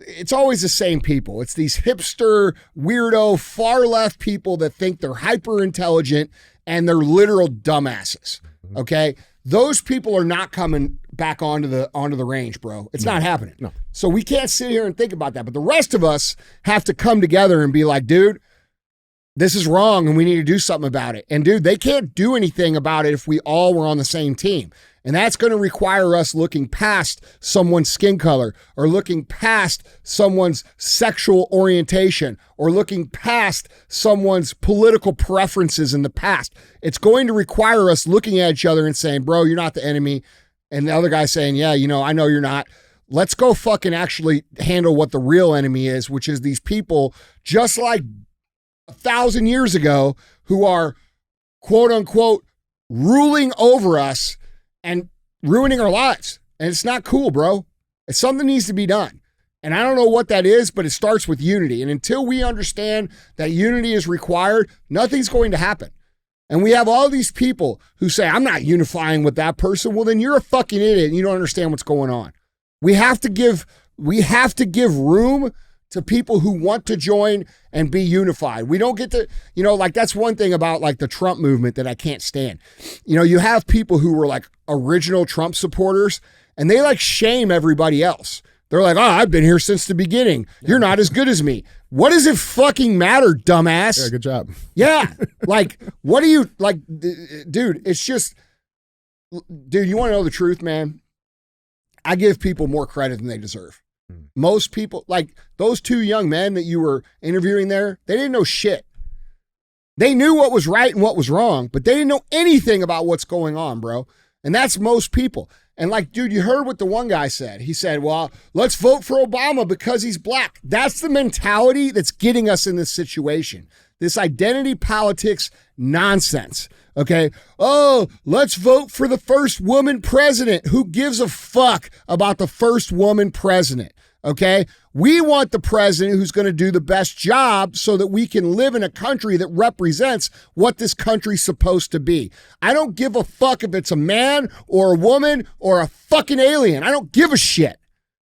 it's always the same people. It's these hipster, weirdo, far left people that think they're hyper intelligent and they're literal dumbasses. Okay? Those people are not coming back onto the range, bro. It's not happening. No. So we can't sit here and think about that. But the rest of us have to come together and be like, dude, this is wrong and we need to do something about it. And dude, they can't do anything about it if we all were on the same team. And that's going to require us looking past someone's skin color or looking past someone's sexual orientation or looking past someone's political preferences in the past. It's going to require us looking at each other and saying, bro, you're not the enemy. And the other guy saying, yeah, I know you're not. Let's go fucking actually handle what the real enemy is, which is these people just like 1,000 years ago who are quote unquote ruling over us and ruining our lives. And it's not cool, bro. It's something needs to be done. And I don't know what that is, but it starts with unity. And until we understand that unity is required, nothing's going to happen. And we have all these people who say, I'm not unifying with that person. Well, then you're a fucking idiot and you don't understand what's going on. We have to give room to people who want to join and be unified. We don't get to, like that's one thing about like the Trump movement that I can't stand. You have people who were like original Trump supporters and they like shame everybody else. They're like, oh, I've been here since the beginning. You're not as good as me. What does it fucking matter, dumbass? Yeah, good job. Yeah. Like, what do you, like, dude, it's just, dude, you want to know the truth, man? I give people more credit than they deserve. Most people, like those two young men that you were interviewing there, they didn't know shit. They knew what was right and what was wrong, but they didn't know anything about what's going on, bro. And that's most people. And like, dude, you heard what the one guy said. He said, well, let's vote for Obama because he's black. That's the mentality that's getting us in this situation. This identity politics nonsense. Okay. Oh, let's vote for the first woman president. Who gives a fuck about the first woman president? Okay. We want the president who's going to do the best job so that we can live in a country that represents what this country's supposed to be. I don't give a fuck if it's a man or a woman or a fucking alien. I don't give a shit.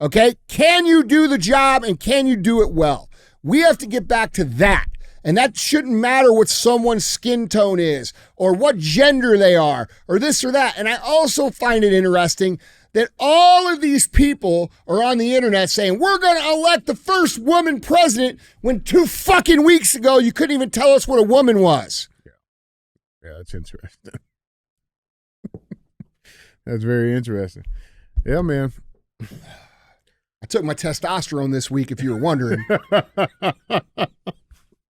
Okay. Can you do the job and can you do it well? We have to get back to that. And that shouldn't matter what someone's skin tone is or what gender they are or this or that. And I also find it interesting that all of these people are on the internet saying, we're going to elect the first woman president when 2 fucking weeks ago you couldn't even tell us what a woman was. Yeah, that's interesting. That's very interesting. Yeah, man. I took my testosterone this week, if you were wondering.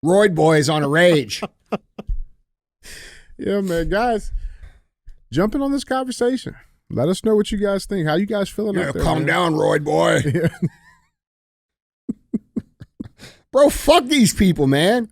Roid boys on a rage. Yeah, man. Guys, jump in on this conversation. Let us know what you guys think. How you guys feeling out there? Calm man? down, Roid boy. Yeah. Bro, fuck these people, man.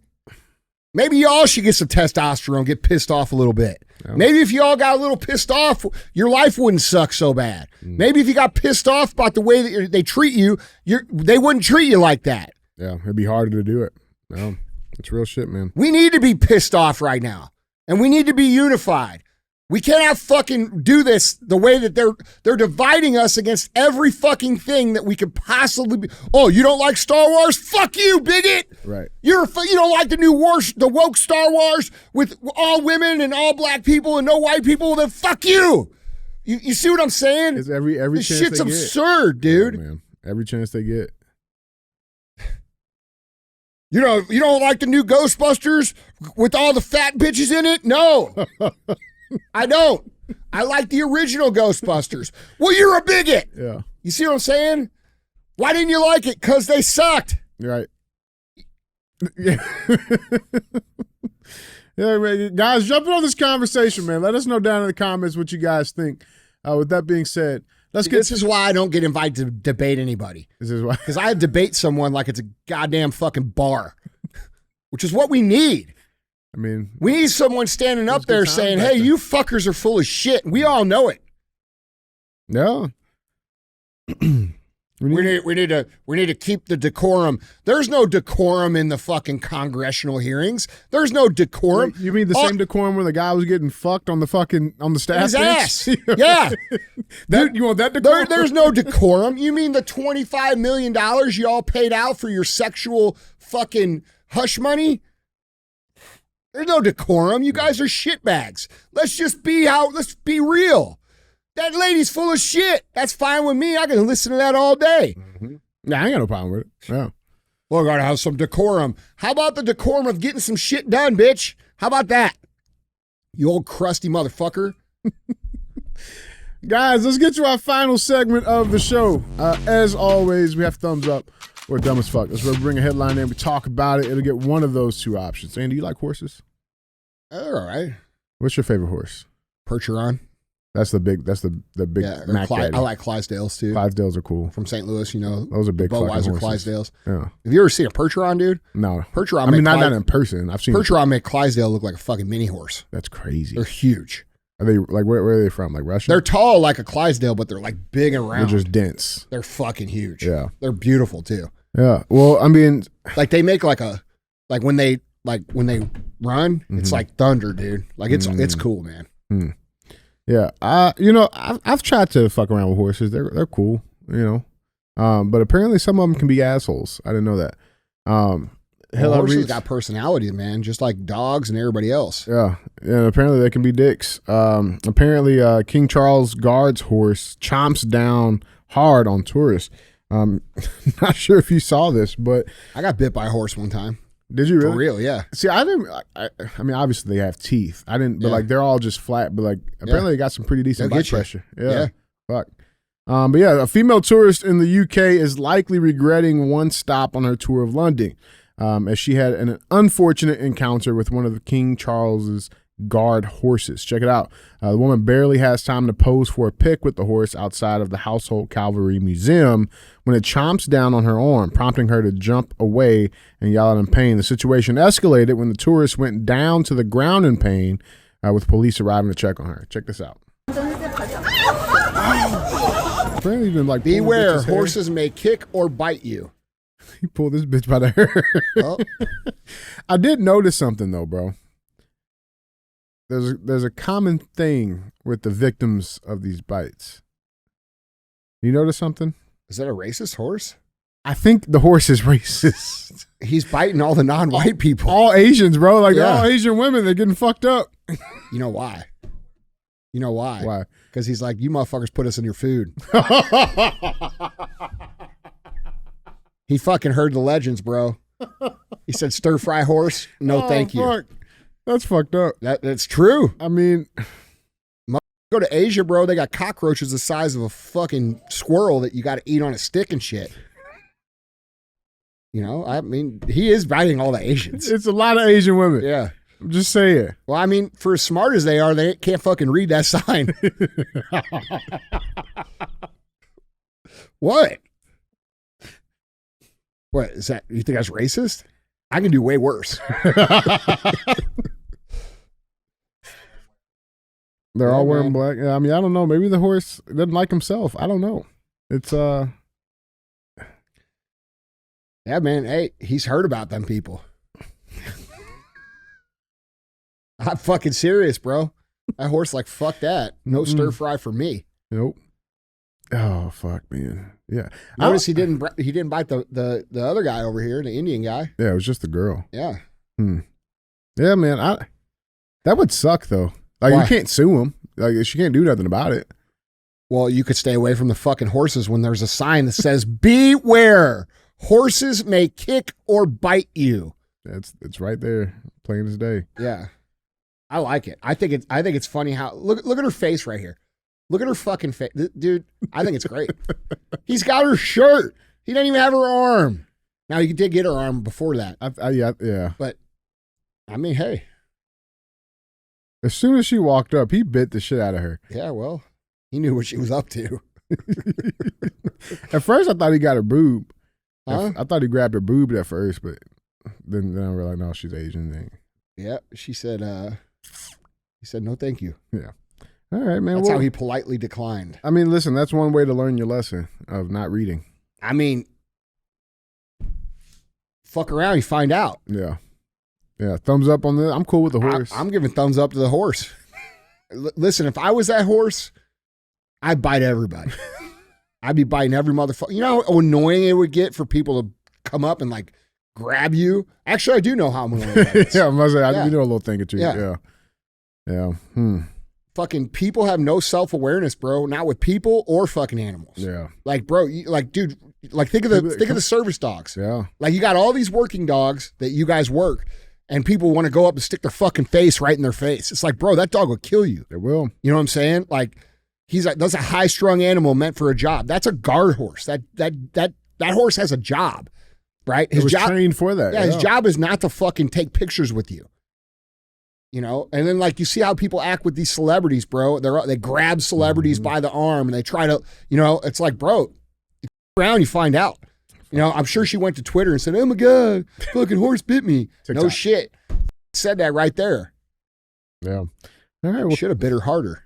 Maybe y'all should get some testosterone, get pissed off a little bit. Yeah. Maybe if y'all got a little pissed off, your life wouldn't suck so bad. Maybe if you got pissed off about the way that they treat you, they wouldn't treat you like that. Yeah, it'd be harder to do it. No. It's real shit, man. We need to be pissed off right now, and we need to be unified. We cannot fucking do this the way that they're dividing us against every fucking thing that we could possibly be. Oh, you don't like Star Wars? Fuck you, bigot. Right. You don't like the woke Star Wars with all women and all black people and no white people? Then fuck you. You see what I'm saying? It's every this chance shit's they get. absurd, dude. Yeah, man. Every chance they get. You don't like the new Ghostbusters with all the fat bitches in it? No, I don't. I like the original Ghostbusters. Well, you're a bigot. Yeah. You see what I'm saying? Why didn't you like it? Because they sucked. Right. Yeah. Yeah, man. Guys, jump in on this conversation, man. Let us know down in the comments what you guys think. With that being said, this is why I don't get invited to debate anybody. This is why. Because I debate someone like it's a goddamn fucking bar, which is what we need. I mean, we need someone standing up there saying, hey, you fuckers are full of shit. We all know it. No. We need to keep the decorum. There's no decorum in the fucking congressional hearings. There's no decorum. You mean the same decorum where the guy was getting fucked on the staff? His ass. Yeah. You want that decorum? There's no decorum. You mean the $25 million you all paid out for your sexual fucking hush money? There's no decorum. You guys are shitbags. Let's be real. That lady's full of shit. That's fine with me. I can listen to that all day. Mm-hmm. Yeah, I ain't got no problem with it. Yeah. Well, I gotta have some decorum. How about the decorum of getting some shit done, bitch? How about that? You old crusty motherfucker. Guys, let's get to our final segment of the show. As always, we have thumbs up or dumb as fuck. That's where we bring a headline in, we talk about it. It'll get one of those two options. Andy, you like horses? All right. What's your favorite horse? Percheron. That's the big yeah, Mac I like Clydesdales too. Clydesdales are cool. From St. Louis, those are big Budweiser Clydesdales. Yeah. Have you ever seen a Percheron, dude? No. Percheron. I mean, not that in person. I've seen Percheron make Clydesdale look like a fucking mini horse. That's crazy. They're huge. Are they like where are they from? Like Russia? They're tall like a Clydesdale, but they're like big and round. They're just dense. They're fucking huge. Yeah. They're beautiful too. Yeah. Well, I mean, like they make when they run, it's like thunder, dude. Like it's cool, man. Mm. Yeah, I've tried to fuck around with horses. They're cool. But apparently some of them can be assholes. I didn't know that. Horses got personality, man, just like dogs and everybody else. Yeah, and apparently they can be dicks. Apparently, King Charles Guard's horse chomps down hard on tourists. Not sure if you saw this, but I got bit by a horse one time. Did you really? For real, yeah. See, I didn't. I mean, obviously they have teeth. I didn't, but like they're all just flat. But like apparently they got some pretty decent bite pressure. Yeah. Fuck. But yeah, a female tourist in the UK is likely regretting one stop on her tour of London, as she had an unfortunate encounter with one of the King Charles's guard horses. Check it out. The woman barely has time to pose for a pic with the horse outside of the Household Cavalry Museum when it chomps down on her arm, prompting her to jump away and yell out in pain. The situation escalated when the tourist went down to the ground in pain, with police arriving to check on her. Check this out. Apparently been like, beware, horses may kick or bite you. He pulled this bitch by the hair. Oh. I did notice something though, bro. There's a common thing with the victims of these bites. You notice something? Is that a racist horse? I think the horse is racist. He's biting all the non-white people. All Asians, bro. Like all Asian women, they're getting fucked up. You know why? You know why? Why? Because he's like, you motherfuckers put us in your food. He fucking heard the legends, bro. He said stir fry horse. No, thank you. Fuck. That's fucked up. That's true. I mean, go to Asia, bro. They got cockroaches the size of a fucking squirrel that you got to eat on a stick and shit. You know, I mean, he is biting all the Asians. It's a lot of Asian women. Yeah. I'm just saying. Well, I mean, for as smart as they are, they can't fucking read that sign. What? What is that? You think that's racist? I can do way worse. They're all wearing black. Yeah, I mean, I don't know. Maybe the horse doesn't like himself. I don't know. It's yeah, man. Hey, he's heard about them people. I'm fucking serious, bro. That horse like, fuck that. No stir fry for me. Nope. Oh fuck, man. Yeah. Notice he didn't bite the other guy over here, the Indian guy. Yeah, it was just the girl. Yeah. Yeah, man. That would suck though. Like you can't sue him. Like she can't do nothing about it. Well, you could stay away from the fucking horses when there's a sign that says beware. Horses may kick or bite you. It's right there, plain as day. Yeah. I like it. I think it's funny how look at her face right here. Look at her fucking face. Dude, I think it's great. He's got her shirt. He doesn't even have her arm. Now, he did get her arm before that. Yeah. But, I mean, hey. As soon as she walked up, he bit the shit out of her. Yeah, well, he knew what she was up to. At first, I thought he got her boob. Huh? I thought he grabbed her boob at first, but then I realized, no, she's Asian. Thing. Yeah, she said, he said, no, thank you. Yeah. All right, man. That's how he politely declined. I mean, listen, that's one way to learn your lesson of not reading. I mean, fuck around, you find out. Yeah. Yeah, thumbs up on this. I'm cool with the horse. I'm giving thumbs up to the horse. Listen, if I was that horse, I'd bite everybody. I'd be biting every motherfucker. You know how annoying it would get for people to come up and like grab you? Actually, I do know how I'm annoying that is. Yeah, I must say, I do know a little thing or two. Yeah. Fucking people have no self-awareness, bro. Not with people or fucking animals. Yeah. Like, bro, dude, like think of the service dogs. Yeah. Like you got all these working dogs that you guys work, and people want to go up and stick their fucking face right in their face. It's like, bro, that dog will kill you. It will. You know what I'm saying? Like that's a high-strung animal meant for a job. That's a guard horse. That horse has a job, right? His job trained for that. Yeah, his job is not to fucking take pictures with you. You know, and then like you see how people act with these celebrities, bro. They grab celebrities by the arm and they try to, you know, it's like, bro, you around, you find out. You know, I'm sure she went to Twitter and said, "Oh my god, fucking horse bit me." TikTok. No shit, said that right there. Yeah. All right. Well, should have bit her harder.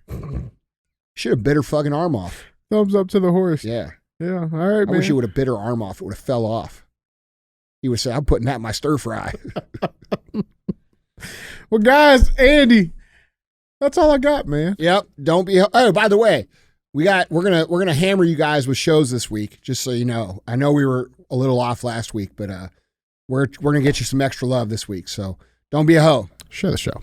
Should have bit her fucking arm off. Thumbs up to the horse. Yeah. Yeah. All right, man. I wish he would have bit her arm off. It would have fell off. He would say, "I'm putting that in my stir fry." Well, guys, Andy, that's all I got, man. Yep. Don't be. Oh, by the way, we're gonna hammer you guys with shows this week, just so you know. I know we were a little off last week, but we're gonna get you some extra love this week. So don't be a hoe. Share the show.